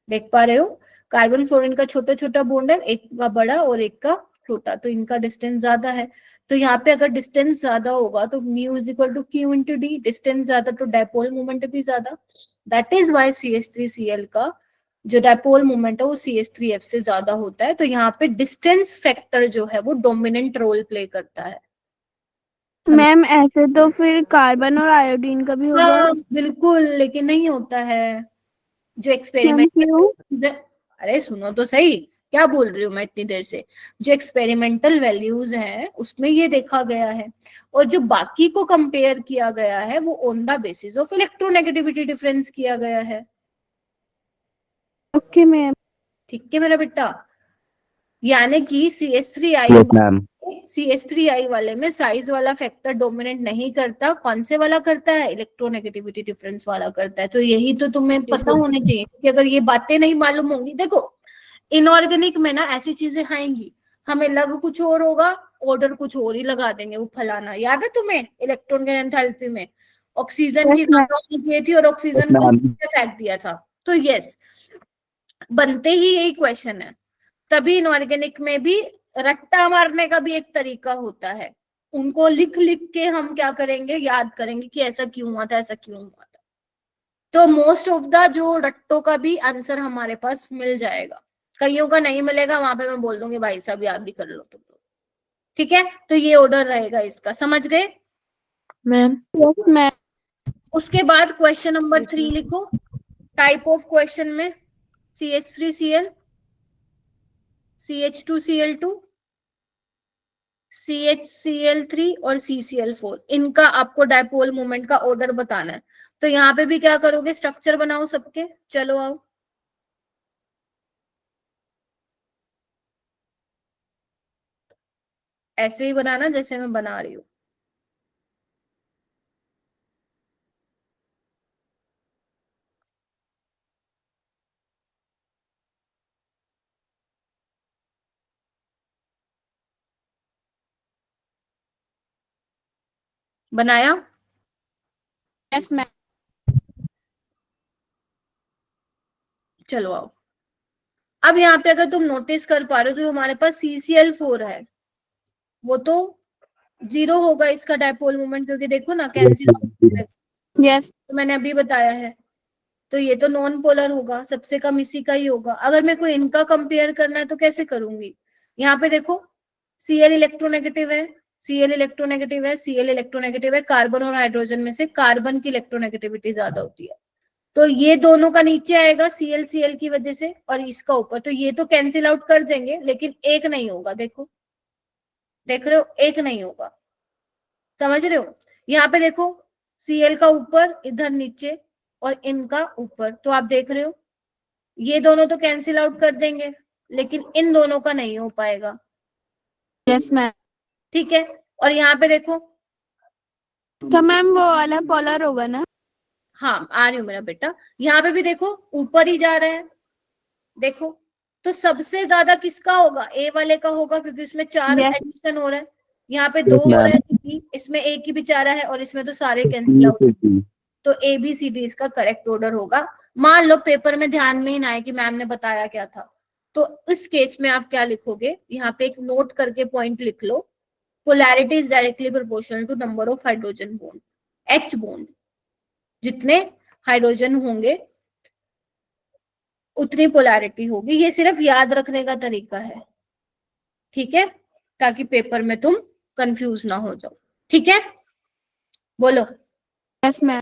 देख पा रहे हो। कार्बन फ्लोरीन का छोटा छोटा बॉन्ड है, एक का बड़ा और एक का छोटा, तो इनका डिस्टेंस ज्यादा है। तो यहाँ पे अगर डिस्टेंस ज्यादा होगा तो mu is equal to q into d, distance ज्यादा तो डायपोल मोमेंट भी ज्यादा। दैट इज वाई CH3Cl का जो डायपोल मोमेंट है वो CH3F से ज्यादा होता है। तो यहाँ पे डिस्टेंस फैक्टर जो है वो डोमिनेंट रोल प्ले करता है। मैम ऐसे तो फिर कार्बन और आयोडीन का भी होगा। हाँ बिल्कुल, लेकिन नहीं होता है। जो एक्सपेरिमेंट, अरे सुनो तो सही, क्या बोल रही हूँ मैं इतनी देर से। जो एक्सपेरिमेंटल वैल्यूज हैं उसमें ये देखा गया है, और जो बाकी को कंपेयर किया गया है वो on the basis of electronegativity difference किया गया है। Okay ma'am. ठीक है मेरा बेटा, यानी कि Yes, मैम। CH3I वाले में साइज वाला फैक्टर डोमिनेट नहीं करता। कौन से वाला करता है? इलेक्ट्रोनेगेटिविटी डिफरेंस वाला करता है। तो यही तो तुम्हें पता होने चाहिए, क्योंकि अगर ये बातें नहीं मालूम होंगी, देखो इनऑर्गेनिक में ना ऐसी चीजें आएंगी, हमें लग कुछ और होगा, ऑर्डर कुछ और ही लगा देंगे, वो फलाना। याद है तुम्हें इलेक्ट्रॉन के एंथैल्पी में ऑक्सीजन की ज्यादा होनी चाहिए थी और ऑक्सीजन को नीचे फेंक दिया था। तो यस, बनते ही यही क्वेश्चन है। तभी इनऑर्गेनिक में भी रट्टा मारने का भी एक तरीका होता है, उनको लिख लिख के हम क्या करेंगे, याद करेंगे कि ऐसा क्यों हुआ था, ऐसा क्यों हुआ था। तो मोस्ट ऑफ द जो रट्टों का भी आंसर हमारे पास मिल जाएगा, कईयों का नहीं मिलेगा, वहां पे मैं बोल दूंगी भाई साहब याद भी कर लो तुम लोग, ठीक है। तो ये ऑर्डर रहेगा इसका, समझ गए मैम। Yes ma'am. उसके बाद क्वेश्चन नंबर 3 लिखो। टाइप ऑफ क्वेश्चन में CH3Cl, CH2Cl2, CHCl3 और CCl4, इनका आपको डायपोल मोमेंट का ऑर्डर बताना है। तो यहाँ पे भी क्या करोगे, स्ट्रक्चर बनाओ सबके, चलो आओ। ऐसे ही बनाना जैसे मैं बना रही हूँ। बनाया? Yes ma'am. चलो आओ। अब यहाँ पे अगर तुम नोटिस कर पा रहे हो, जो हमारे पास CCl4 है वो तो 0 होगा इसका डायपोल मोमेंट, क्योंकि देखो ना कैंसिल, यस। तो मैंने अभी बताया है। तो ये तो नॉन पोलर होगा, सबसे कम इसी का ही होगा। अगर मेरे को इनका कंपेयर करना है तो कैसे करूंगी, यहाँ पे देखो Cl इलेक्ट्रोनेगेटिव है, Cl इलेक्ट्रोनेगेटिव है, Cl इलेक्ट्रोनेगेटिव है, कार्बन और हाइड्रोजन में से कार्बन की इलेक्ट्रोनेगेटिविटी ज्यादा होती है, तो ये दोनों का नीचे आएगा Cl की वजह से, और इसका ऊपर, तो ये तो कैंसिल आउट कर देंगे, लेकिन एक नहीं होगा। देखो, देख रहे हो, एक नहीं होगा, समझ रहे हो। यहाँ पे देखो Cl का ऊपर, इधर नीचे, और इनका ऊपर, तो आप देख रहे हो ये दोनों तो कैंसिल आउट कर देंगे, लेकिन इन दोनों का नहीं हो पाएगा, यस मैम। ठीक है। और यहाँ पे देखो, तो मैम वो वाला पोलर होगा ना? हाँ आ रही हूँ मेरा बेटा, यहाँ पे भी देखो ऊपर ही जा रहे हैं, देखो, तो सबसे ज्यादा किसका होगा, ए वाले का होगा, क्योंकि उसमें 4 Yes. एडिशन हो रहा है, यहाँ पे 2 हो रहे हैं, क्योंकि इसमें एक ही बेचारा है और इसमें तो सारे कैंसिल आउट, तो ABCD इसका करेक्ट ऑर्डर होगा। मान लो पेपर में ध्यान में ही ना आए कि मैम ने बताया क्या था, तो इस केस में आप क्या लिखोगे, यहाँ पे एक नोट करके पॉइंट लिख लो, polarity is directly proportional to number of hydrogen bond, H bond, जितने हाइड्रोजन होंगे उतनी पोलैरिटी होगी। ये सिर्फ याद रखने का तरीका है, ठीक है, ताकि पेपर में तुम कंफ्यूज ना हो जाओ, ठीक है। बोलो। Yes ma'am.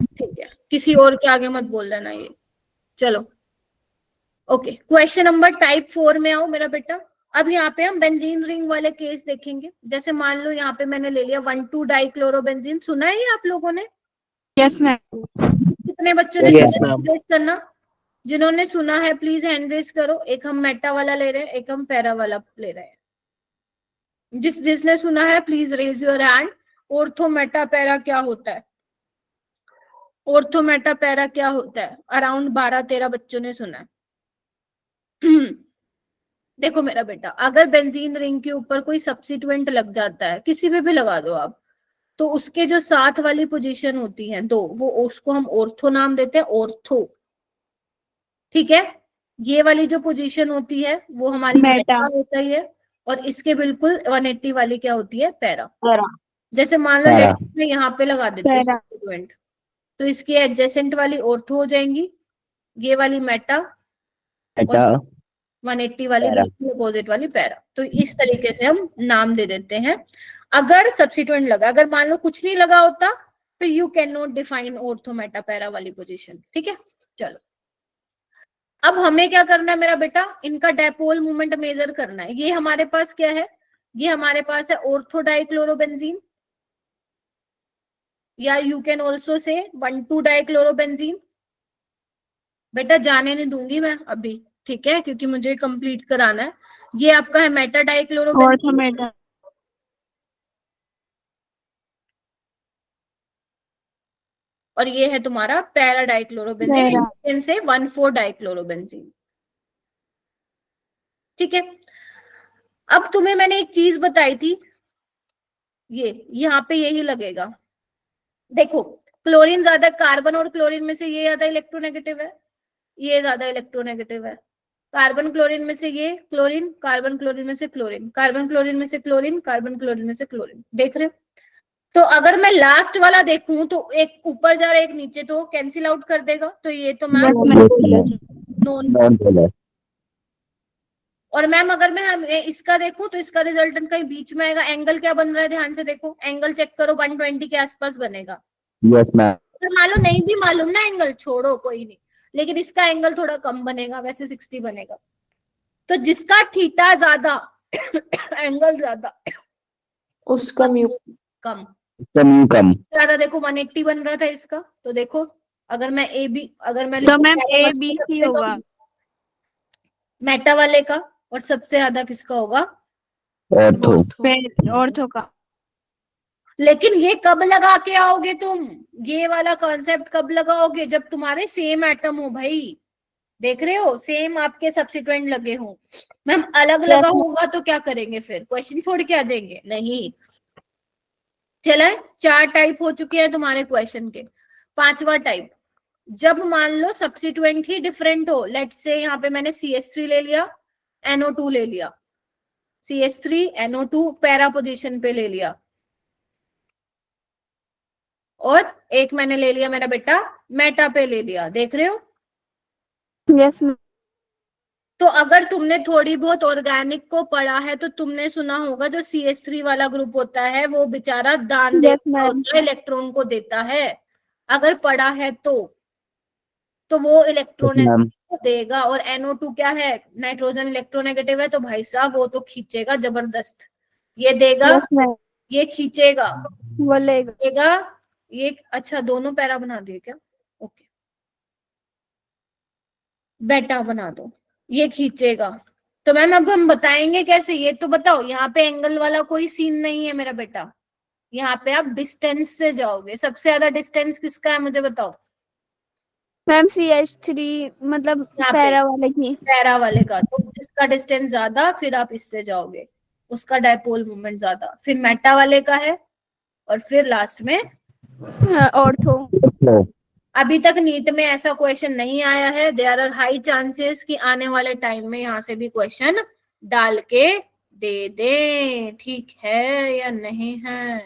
ठीक है, किसी और के आगे मत बोल देना ये, चलो ओके। क्वेश्चन नंबर टाइप 4 में आओ मेरा बेटा। अब यहाँ पे हम बेंजीन रिंग वाले केस देखेंगे। जैसे मान लो यहाँ पे मैंने ले लिया 1,2 डाइक्लोरोबेंजीन, सुना है ये आप लोगों ने? Yes ma'am. कितने बच्चों ने Yes, सुना? ma'am. रेज करना, जिन्होंने सुना है प्लीज हैंड रेज करो। एक हम मेटा वाला ले रहे हैं, एक हम पैरा वाला ले रहे हैं। जिसने सुना है please raise your hand. Ortho meta para क्या होता है, ऑर्थो मेटा पैरा क्या होता है? अराउंड 12-13 बच्चों ने सुना है। देखो मेरा बेटा, अगर बेंजीन रिंग के ऊपर कोई सब्स्टिट्यूएंट लग जाता है, किसी पे भी लगा दो आप, तो उसके जो साथ वाली पोजीशन होती है 2, वो उसको हम ऑर्थो नाम देते हैं, ऑर्थो, ठीक है। ये वाली जो पोजीशन होती है वो हमारी मेटा मेटा होता ही है, और इसके बिल्कुल 180 वाली क्या होती है, पैरा। पैरा। जैसे मान लो पैरा। लेट्स में यहाँ पे लगा देते हैं पैरा। सब्स्टिट्यूएंट, तो इसकी एडजेसेंट वाली ऑर्थो हो जाएंगी, ये वाली मेटा, बेटा 180 वाली पैरा। बिल्कुल अपोजिट वाली पैरा। तो इस तरीके से हम नाम दे देते हैं अगर सब्स्टिट्यूएंट लगा। अगर मान लो कुछ नहीं लगा होता, तो you can not define ortho meta para वाली पोजीशन, ठीक है। चलो, अब हमें क्या करना है मेरा बेटा, इनका डायपोल मूवमेंट मेजर करना है। ये हमारे पास क्या है, ये हमारे पास है ऑर्थो डाइक्लोरोबेंजीन, या you can also say 1,2 dichlorobenzene. बेटा जाने नहीं दूंगी मैं अभी, ठीक है, क्योंकि मुझे कंप्लीट कराना है। ये आपका है मेटा डाइक्लोरोबेंजीन, ऑर्थो मेटा। और ये है तुम्हारा पैरा डाइक्लोरोबेंजीन, इनसे 1,4 डाइक्लोरोबेंजीन, ठीक है। अब तुम्हें मैंने एक चीज बताई थी, ये यहाँ पे यही लगेगा। देखो क्लोरीन ज्यादा, कार्बन और क्लोरीन में से ये ज्यादा इलेक्ट्रोनेगेटिव है, ये ज्यादा इलेक्ट्रोनेगेटिव है। कार्बन क्लोरीन में से ये क्लोरीन, कार्बन क्लोरीन में से क्लोरीन, कार्बन क्लोरीन में से क्लोरीन, कार्बन क्लोरीन में से क्लोरीन, देख रहे हो। तो अगर मैं लास्ट वाला देखूं तो एक ऊपर जा रहा है एक नीचे, तो कैंसिल आउट कर देगा, तो ये तो मैम नॉन। Non-polar. और मैम अगर मैं इसका देखूं तो इसका रिजल्टेंट कहीं बीच में आएगा। एंगल क्या बन रहा है, ध्यान से देखो, एंगल चेक करो, 120 के आसपास बनेगा। Yes, ma'am. अगर मालूम नहीं भी मालूम ना एंगल, छोड़ो कोई नहीं, लेकिन इसका एंगल थोड़ा कम बनेगा, वैसे 60 बनेगा। तो जिसका थीटा ज्यादा एंगल ज्यादा उसका म्यू कम। Mu कम. ज्यादा देखो 180 बन रहा था इसका, तो देखो अगर मैं ए बी, अगर मैं तो मैम ए बी सी होगा। मेटा वाले का, और सबसे ज्यादा किसका होगा, Ortho. फिर ऑर्थो का। लेकिन ये कब लगा के आओगे तुम, ये वाला कॉन्सेप्ट कब लगाओगे, जब तुम्हारे सेम एटम हो भाई। देख रहे हो, सेम आपके सब्सिट्यूएंट लगे हो। मैम अलग लगा होगा तो क्या करेंगे, फिर क्वेश्चन छोड़ के आ जाएंगे, नहीं। चला, 4 टाइप हो चुके हैं तुम्हारे क्वेश्चन के। 5वां टाइप, जब मान लो सब्सिट्यूएंट ही डिफरेंट हो। लेट्स से यहाँ पे मैंने CH3 ले लिया, NO2 ले लिया, CH3 NO2 पैरा पोजीशन पे ले लिया, और एक मैंने ले लिया मेरा बेटा मेटा पे ले लिया। देख रहे हो, यस मैम। तो अगर तुमने थोड़ी बहुत ऑर्गेनिक को पढ़ा है तो तुमने सुना होगा जो CH3 वाला ग्रुप होता है वो बेचारा दान Yes, देता ma'am. होता है, इलेक्ट्रॉन को देता है। अगर पढ़ा है तो वो इलेक्ट्रॉन Yes, ma'am. को देगा। और NO2 क्या है, नाइट्रोजन इलेक्ट्रोनेगेटिव है, तो भाई साहब वो तो खींचेगा जबरदस्त। ये देगा, यस मैम। ये खींचेगा, वो लेगा। देगा ये। अच्छा, दोनों पैरा बना दिए क्या, ओके, बेटा बना दो, ये खींचेगा। तो मैम अब हम बताएंगे कैसे, ये तो बताओ। यहाँ पे एंगल वाला कोई सीन नहीं है मेरा बेटा, यहाँ पे आप डिस्टेंस से जाओगे। सबसे ज्यादा डिस्टेंस किसका है मुझे बताओ, मैम CH3 मतलब यहाँ पे पैरा वाले की। पैरा वाले का। तो जिसका डिस्टेंस ज्यादा, फिर आप इससे जाओगे, उसका डायपोल मोमेंट ज्यादा। फिर मेटा वाले का है, और फिर लास्ट में ऑर्थो। Ortho. अभी तक नीट में ऐसा क्वेश्चन नहीं आया है। देयर आर हाई चांसेस कि आने वाले टाइम में यहाँ से भी क्वेश्चन डाल के दे दे, ठीक है या नहीं है।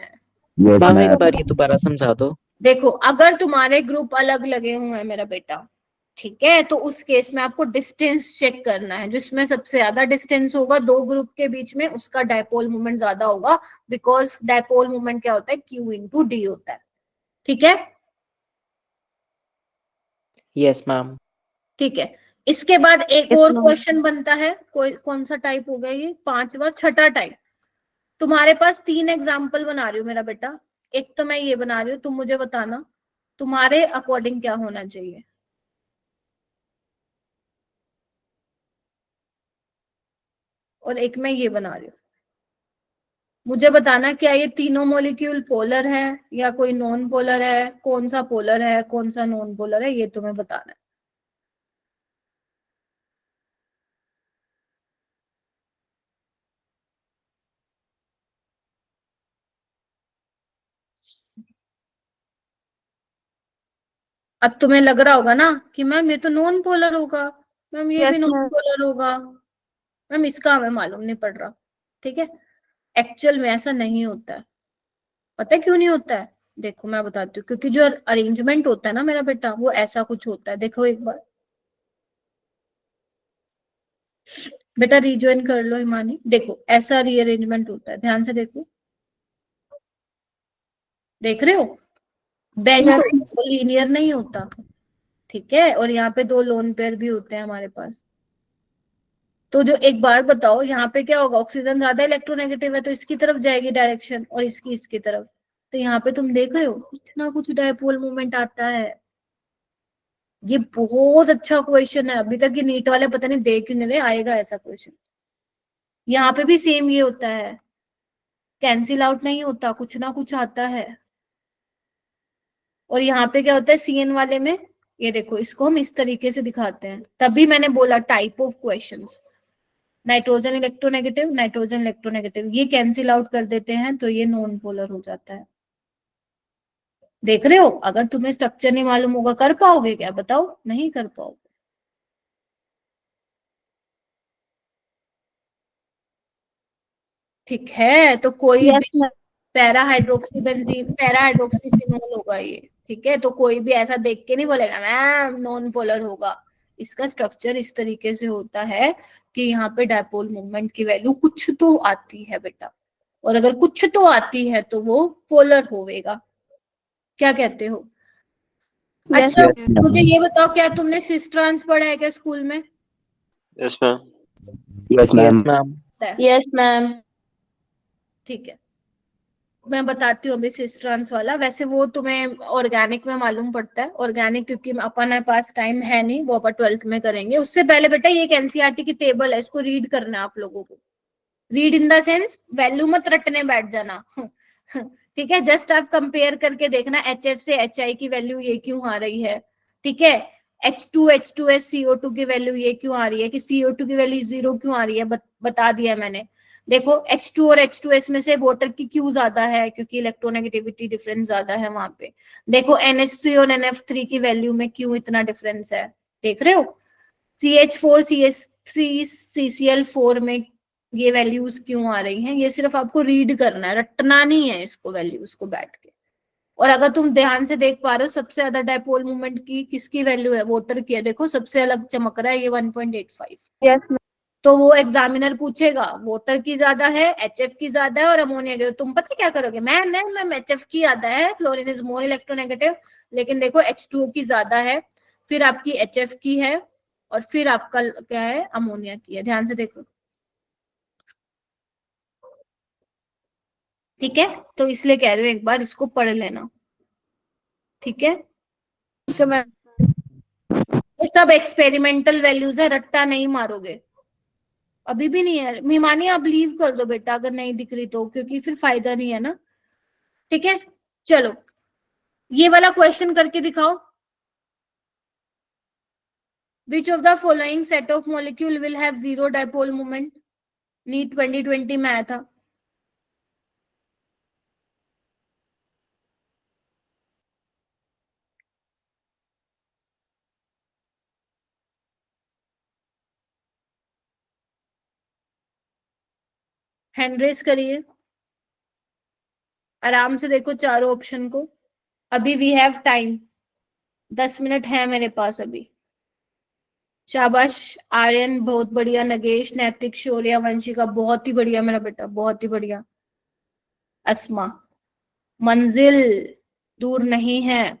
Yes, मैम एक ma'am. बार ये दोबारा समझा दो। देखो, अगर तुम्हारे ग्रुप अलग लगे हुए हैं मेरा बेटा, ठीक है, तो उस केस में आपको डिस्टेंस चेक करना है। जिसमें सबसे ज्यादा डिस्टेंस होगा दो ग्रुप के बीच में, उसका डायपोल मोमेंट ज्यादा होगा। बिकॉज डायपोल मोमेंट क्या होता है, Q/D होता है। ठीक है, यस मैम। ठीक है। इसके बाद एक Yes, और ma'am. क्वेश्चन बनता है, कोई कौन सा टाइप हो गया ये, 5वां, 6ठा टाइप। तुम्हारे पास 3 एग्जाम्पल बना रही हूँ मेरा बेटा। एक तो मैं ये बना रही हूँ, तुम मुझे बताना तुम्हारे अकॉर्डिंग क्या होना चाहिए। और एक मैं ये बना रही हूँ, मुझे बताना क्या ये तीनों मॉलिक्यूल पोलर है या कोई नॉन पोलर है, कौन सा पोलर है कौन सा नॉन पोलर है, ये तुम्हें बताना है। अब तुम्हें लग रहा होगा ना कि मैम ये तो नॉन पोलर होगा, मैम ये भी Yes, नॉन ma'am. पोलर होगा, मैम इसका हमें मालूम नहीं पड़ रहा। ठीक है, एक्चुअल में ऐसा नहीं होता है। पता है क्यों नहीं होता है, देखो मैं बताती हूँ। क्योंकि जो अरेंजमेंट होता है ना मेरा बेटा, वो ऐसा कुछ होता है। देखो एक बार बेटा रिज्वाइन कर लो हिमानी, देखो ऐसा रीअरेंजमेंट होता है, ध्यान से देखो। देख रहे हो, बेंट Yes. लीनियर नहीं होता, ठीक है। और यहाँ पे 2 लोन पेयर भी होते हैं हमारे पास। तो जो एक बार बताओ, यहाँ पे क्या होगा, ऑक्सीजन ज्यादा इलेक्ट्रोनेगेटिव है तो इसकी तरफ जाएगी डायरेक्शन, और इसकी इसकी तरफ। तो यहाँ पे तुम देख रहे हो कुछ ना कुछ डायपोल मूवमेंट आता है। ये बहुत अच्छा क्वेश्चन है, अभी तक ये नीट वाले पता नहीं दे क्यों नहीं रहे, आएगा ऐसा क्वेश्चन। यहाँ पे भी सेम ये होता है, कैंसिल आउट नहीं होता, कुछ ना कुछ आता है। और यहाँ पे क्या होता है CN वाले में, ये देखो इसको हम इस तरीके से दिखाते हैं। तभी मैंने बोला type of questions, nitrogen electronegative, nitrogen electronegative, ये कैंसिल आउट कर देते हैं तो ये नॉन पोलर हो जाता है। देख रहे हो, अगर तुम्हें स्ट्रक्चर नहीं मालूम होगा कर पाओगे क्या, बताओ, नहीं कर पाओगे। ठीक है, तो कोई Yes, भी ma'am. Para hydroxy benzene, para hydroxy phenol होगा ये, ठीक है। तो कोई भी ऐसा देख के नहीं बोलेगा मैम नॉन पोलर होगा। इसका स्ट्रक्चर इस तरीके से होता है कि यहाँ पे डायपोल मोमेंट की वैल्यू कुछ तो आती है बेटा, और अगर कुछ तो आती है तो वो पोलर होवेगा। क्या कहते हो? Yes, अच्छा ma'am. मुझे ये बताओ, क्या तुमने सिस ट्रांस पढ़ा है क्या स्कूल में? Yes ma'am. Yes, Yes, ma'am. ma'am. Yes, ma'am. ठीक है, मैं बताती हूँ अभी सिस ट्रांस वाला। वैसे वो तुम्हें ऑर्गेनिक में मालूम पड़ता है, ऑर्गेनिक क्योंकि अपने पास टाइम है नहीं, वो अपन 12th में करेंगे। उससे पहले बेटा ये एक एनसीईआरटी की टेबल है, इसको रीड करना है आप लोगों को। Read in the sense value मत रटने बैठ जाना ठीक है, जस्ट आप कंपेयर करके देखना HF से HI की वैल्यू ये क्यों आ रही है, ठीक है। H2H2S CO2 की वैल्यू ये क्यों आ रही है, कि CO2 की वैल्यू 0 क्यों आ रही है, बता दिया मैंने। देखो H2 और H2S में से वाटर की क्यों ज्यादा है, क्योंकि इलेक्ट्रोनेगेटिविटी डिफरेंस ज्यादा है वहां पे। देखो NH3 और NF3 की वैल्यू में क्यों इतना डिफरेंस है, देख रहे हो। CH4 CH3 CCl4 में ये वैल्यूज क्यों आ रही हैं, ये सिर्फ आपको रीड करना है, रटना नहीं है इसको वैल्यूज को बैठ के। और अगर तुम ध्यान से देख पा रहे हो, सबसे ज्यादा डायपोल मोमेंट की किसकी वैल्यू है, वाटर की है। देखो सबसे अलग चमक रहा है ये 1.85। yes, ma'am. तो वो एग्जामिनर पूछेगा वाटर की ज्यादा है, HF की ज्यादा है और अमोनिया की, तुम पता क्या करोगे, मैम HF की ज्यादा है, फ्लोरीन इज मोर इलेक्ट्रोनेगेटिव। लेकिन देखो H2O की ज्यादा है, फिर आपकी HF की है, और फिर आपका क्या है, अमोनिया की है। ध्यान से देखो, ठीक है। तो इसलिए कह रहे हो एक बार इसको पढ़ लेना, ठीक है। Okay, ma'am. ये सब एक्सपेरिमेंटल वैल्यूज है, रट्टा नहीं मारोगे। अभी भी नहीं है मीमानी, आप लीव कर दो बेटा अगर नहीं दिख रही तो, क्योंकि फिर फायदा नहीं है ना, ठीक है। चलो ये वाला क्वेश्चन करके दिखाओ। Which of the following set of molecule will have zero dipole moment? NEET 2020 में आया था। हैंड रेस करिए, आराम से देखो चारों ऑप्शन को। अभी वी हैव टाइम, 10 मिनट है मेरे पास अभी। शाबाश आर्यन, बहुत बढ़िया। नगेश, नैतिक, शौर्या, वंशिका, बहुत ही बढ़िया मेरा बेटा, बहुत ही बढ़िया। अस्मा, मंजिल दूर नहीं है,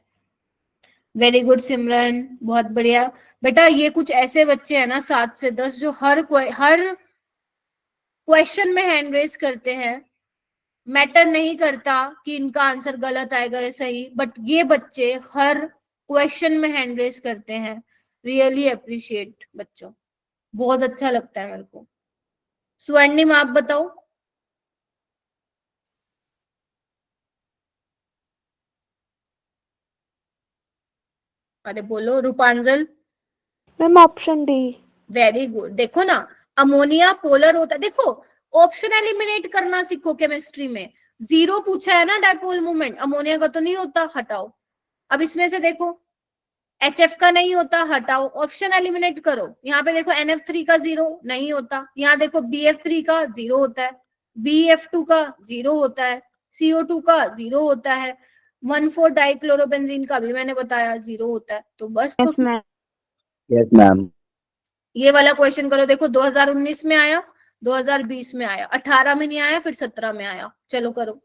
वेरी गुड। सिमरन, बहुत बढ़िया बेटा। ये कुछ ऐसे बच्चे हैं ना 7 से 10 जो हर क्वेश्चन में हैंड रेस करते हैं। मैटर नहीं करता कि इनका आंसर गलत आएगा या सही, बट ये बच्चे हर क्वेश्चन में हैंड रेस करते हैं। रियली अप्रिशिएट बच्चों, बहुत अच्छा लगता है मेरे को। स्वर्णिम आप बताओ। अरे बोलो। रूपांजल, Ma'am, option D. Very good. देखो ना, अमोनिया पोलर होता है। देखो ऑप्शन एलिमिनेट करना सीखो केमिस्ट्री में। 0 पूछा है ना डायपोल मोमेंट, अमोनिया का तो नहीं होता, हटाओ। अब इसमें से देखो HF का नहीं होता, हटाओ, ऑप्शन एलिमिनेट करो। यहाँ पे देखो NF3 का 0 नहीं होता, यहाँ देखो BF3 का 0 होता है, BF2 का 0 होता है, CO2 का 0 होता है, 1,4 डाइक्लोरोबेंजीन का भी मैंने बताया 0 होता है। तो बस Yes, तो ma'am. Yes, ma'am. ये वाला क्वेश्चन करो। देखो 2019 में आया, 2020 में आया, 18 में नहीं आया, फिर 17 में आया। चलो करो।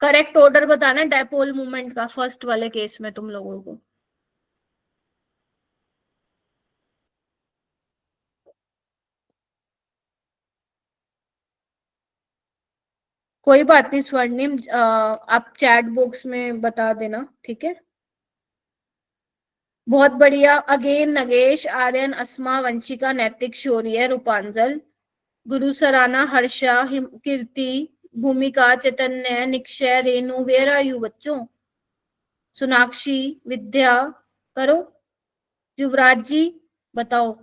करेक्ट ऑर्डर बताना डायपोल मूवमेंट का फर्स्ट वाले केस में तुम लोगों को। कोई बात नहीं स्वर्णिम, आप चैट बॉक्स में बता देना, ठीक है। बहुत बढ़िया। Again Nagesh, Aryan, Asma, Vanshika, Naitik, Shaurya, Rupanjal, Guru Sarana, Harsha, Kirti, Bhumika, Chaitanya, Nikshay, Renu, where are you बच्चों। सोनाक्षी, विद्या, करो। युवराज जी बताओ,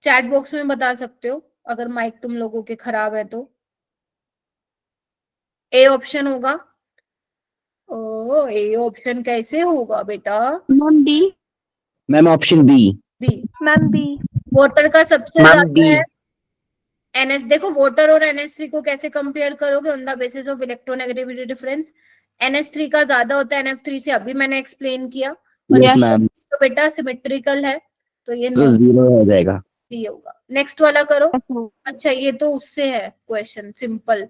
चैट बॉक्स में बता सकते हो अगर माइक तुम लोगों के खराब है तो। ए ऑप्शन होगा। ओ ए ऑप्शन कैसे होगा बेटा? Ma'am, D. Ma'am, option B. B. Ma'am, B. Water का सबसे Ma'am, ज्यादा B. है, NH देखो वाटर और NH3 को कैसे कंपेयर करोगे on the basis of electronegativity difference. NH3 का ज्यादा होता है NF3 से, अभी मैंने एक्सप्लेन किया। और यस मैम, तो बेटा सिमेट्रिकल है तो ये तो 0 हो जाएगा। नहीं होगा। नेक्स्ट वाला करो। अच्छा ये तो उससे है क्वेश्चन, सिंपल।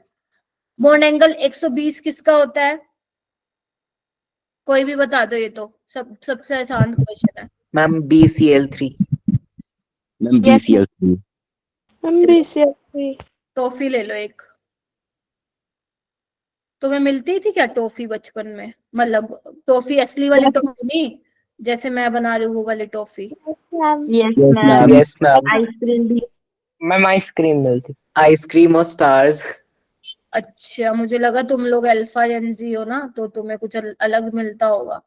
बॉन्ड एंगल 120 किसका होता है? कोई भी बता दो, ये तो सबसे आसान क्वेश्चन है। Ma'am BCl3। Ma'am Yes, BCl3। Ma'am BCl3। Toffee ले लो एक। तुम्हें मिलती थी क्या टॉफी बचपन में? मतलब टॉफी असली वाली Yes, टॉफी नहीं, जैसे मैं बना रही हूँ वो वाली toffee. Ma'am yes, yes ma'am. Ma'am. Yes ma'am. Ice cream भी। मैम आइसक्रीम मिलती। आइसक्रीम और स्टार्स। अच्छा मुझे लगा तुम लोग अल्फा एनजी हो ना, तो तुम्हें कुछ अलग मिलता होगा।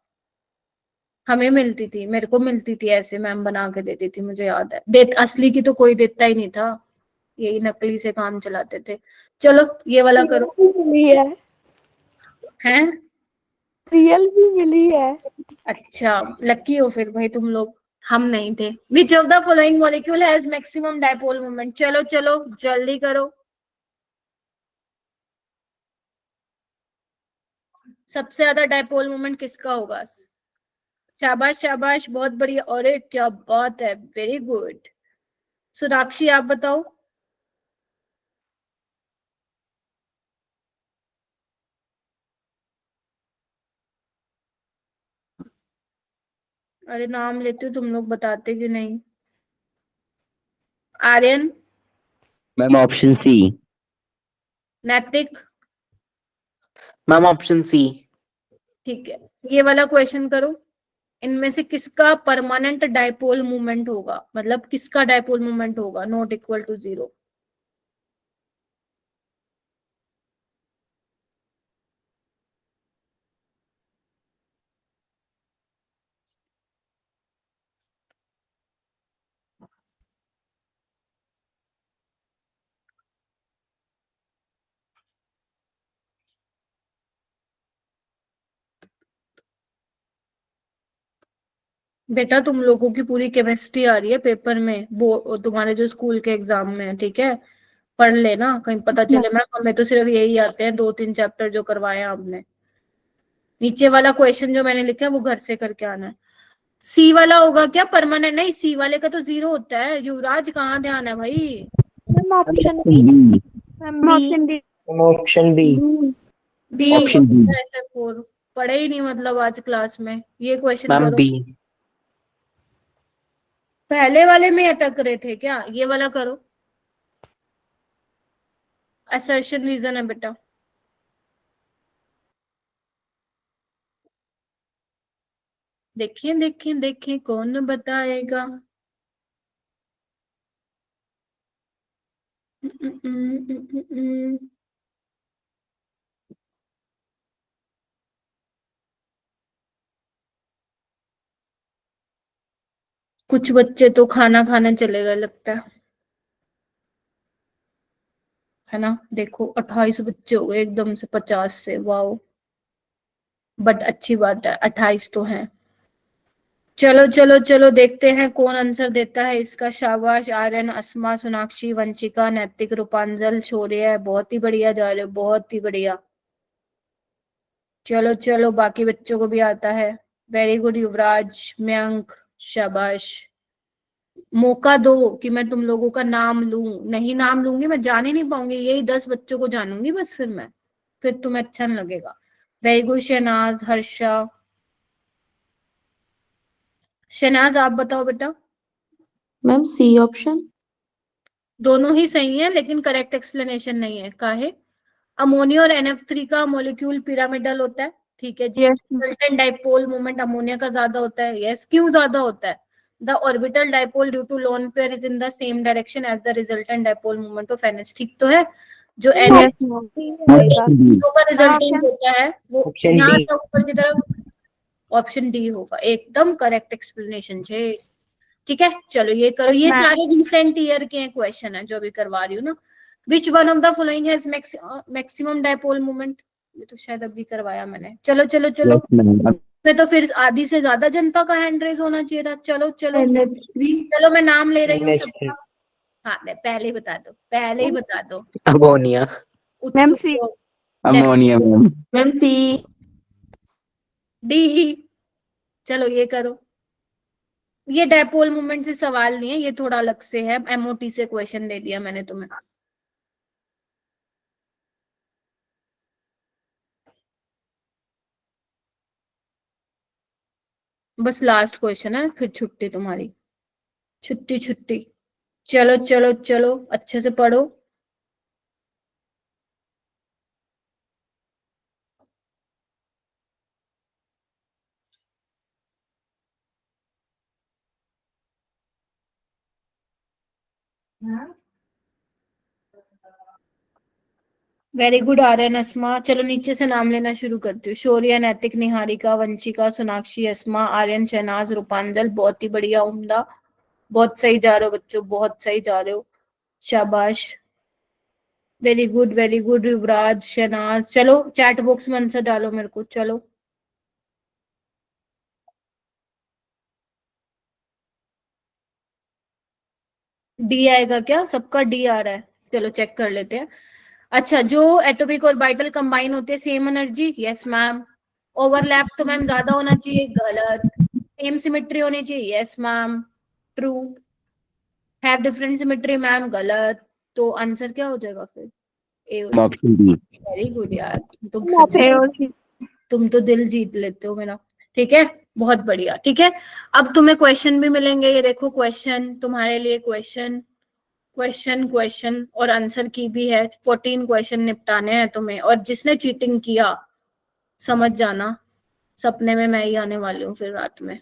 हमें मिलती थी, मेरे को मिलती थी ऐसे, मैम बना के देती थी, मुझे याद है। असली की तो कोई देता ही नहीं था, यही नकली से काम चलाते थे। चलो ये वाला करो। मिली है, हैं? रियल भी मिली है। अच्छा लकी हो फिर भाई तुम लोग, हम नहीं थे। Which of the following molecule has maximum dipole moment? चलो चलो जल्दी करो। सबसे ज्यादा डायपोल मोमेंट किसका होगा? शाबाश शाबाश, बहुत बढ़िया। अरे क्या बात है, वेरी गुड। सुदाक्षी आप बताओ। अरे नाम लेते हो तुम लोग, बताते कि नहीं? Aryan? Ma'am option C. Naitik? Ma'am option C. ठीक है, ये वाला क्वेश्चन करो। इनमें से किसका परमानेंट डायपोल मूवमेंट होगा, मतलब किसका डायपोल मूवमेंट होगा नॉट इक्वल टू 0? बेटा तुम लोगों की पूरी केमिस्ट्री आ रही है पेपर में, वो तुम्हारे जो स्कूल के एग्जाम में है, ठीक है? पढ़ लेना, कहीं पता चले। मैम हमें तो सिर्फ यही आते हैं 2-3 चैप्टर जो करवाए हैं आपने। नीचे वाला क्वेश्चन जो मैंने लिखा है वो घर से करके आना है। सी वाला होगा क्या परमानेंट? नहीं, सी वाले का तो 0 होता है। युवराज कहाँ ध्यान है भाई? Ma'am option B. Ma'am option D. Option B. B option B. ऐसे 4 पढ़े ही नहीं मतलब आज क्लास में। ये क्वेश्चन मैम करो। बी। पहले वाले में अटक रहे थे क्या? ये वाला करो। असर्शन रीजन है बेटा। देखिए देखिए देखिए कौन बताएगा। कुछ बच्चे तो खाना खाने चले गए लगता है ना? देखो 28 बच्चे हो गए एकदम से 50 से, वाओ। बट अच्छी बात है 28 तो हैं। चलो चलो चलो देखते हैं कौन आंसर देता है इसका। शाबाश आर्यन, अस्मा, सोनाक्षी, वंशिका, नैतिक, रूपांजल, शौर्य। बहुत ही बढ़िया जा रहे हो, बहुत ही बढ़िया। चलो चलो बाकी बच्चों को भी आता है। वेरी गुड युवराज, मयंक, शाबाश। मौका दो कि मैं तुम लोगों का नाम लूं। नहीं नाम लूंगी मैं, जान ही नहीं पाऊंगी। यही 10 बच्चों को जानूंगी बस, फिर तुम्हें अच्छा नहीं लगेगा। Very good Shahnaz, Harsha. शहनाज आप बताओ बेटा। Ma'am C option. दोनों ही सही है लेकिन करेक्ट एक्सप्लेनेशन नहीं है। काहे? अमोनिया और NF3 का मॉलिक्यूल पिरामिडल होता है, ठीक है जी। Yes. Resultant dipole moment ammonia का ज्यादा होता है। यस, क्यों ज्यादा होता है? The orbital dipole due to lone pair is in the same direction as the resultant dipole moment of NH। ठीक तो है? जो Yes, NH ma'am. का रिजल्टेंट होता है वो Option यहाँ D. से ऊपर की तरफ। ऑप्शन डी होगा, एकदम करेक्ट एक्सप्लेनेशन छे। ठीक है चलो ये करो। ये सारे रिसेंट ईयर के क्वेश्चन है जो अभी करवा रही हूँ ना। Which one of the following has maximum dipole moment? ये तो शायद अभी करवाया मैंने। चलो चलो चलो, यस मैम। मैं तो फिर आधी से ज्यादा जनता का हैंड रेज होना चाहिए था। चलो चलो NH3. चलो मैं नाम ले रही हूँ NH3. सबका। हाँ पहले ही बता दो, पहले ही बता दो। Ammonia. मैम उत्सुक सी। हो। Ammonia ma'am. मैम सी। डी। चलो ये करो। ये डायपोल मोमेंट से सवाल नहीं है, ये थोड़ा अलग से है, एमओटी से क्वेश्चन दे दिया मैंने तुम्हें। बस लास्ट क्वेश्चन है, फिर छुट्टी तुम्हारी, छुट्टी छुट्टी। चलो चलो चलो अच्छे से पढ़ो। वेरी गुड आर्यन, अस्मा। चलो नीचे से नाम लेना शुरू करती हूँ। शौर्य, नैतिक, निहारिका, वंशिका, सोनाक्षी, अस्मा, आर्यन, शहनाज, रूपांजल। बहुत ही बढ़िया, उम्दा, बहुत सही जा रहे हो बच्चों, बहुत सही जा रहे हो, शाबाश। वेरी गुड युवराज, शहनाज। चलो चैट बॉक्स में आंसर डालो मेरे को, चलो। डी आएगा क्या? सबका डी आ रहा है, चलो चेक कर लेते हैं। अच्छा, जो एटॉमिक और बाइटल कंबाइन होते हैं same energy, yes ma'am. Overlap तो मैम ज्यादा होना चाहिए, गलत। सेम सिमेट्री होनी चाहिए, yes ma'am, true. Have different symmetry, ma'am गलत। तो आंसर क्या हो जाएगा फिर? ए और C. Option D. Very good यार, तुम तो सच में, तुम तो दिल जीत लेते हो मेरा। ठीक है, बहुत बढ़िया। ठीक है, अब तुम्हें क्वेश्चन भी मिलेंगे, ये देखो क्वेश्चन तुम्हारे लिए, क्वेश्चन क्वेश्चन क्वेश्चन और आंसर की भी है। 14 क्वेश्चन निपटाने हैं तुम्हें, और जिसने चीटिंग किया समझ जाना, सपने में मैं ही आने वाली हूँ फिर रात में,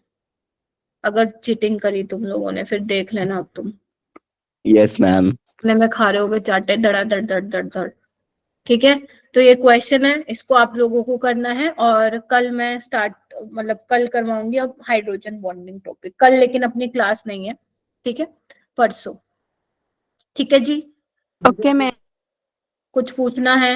अगर चीटिंग करी तुम लोगों ने, फिर देख लेना अब तुम यस मैम। अपने में खा रहे होगे चाटे, धड़ा धड़ धड़ धड़ धड़। ठीक है, तो ये क्वेश्चन है, इसको आप लोगों को करना है, और कल मैं स्टार्ट, मतलब कल करवाऊंगी अब हाइड्रोजन बॉन्डिंग टॉपिक, कल लेकिन अपनी क्लास नहीं है, ठीक है, परसों। ठीक है जी, ओके मैम। कुछ पूछना है?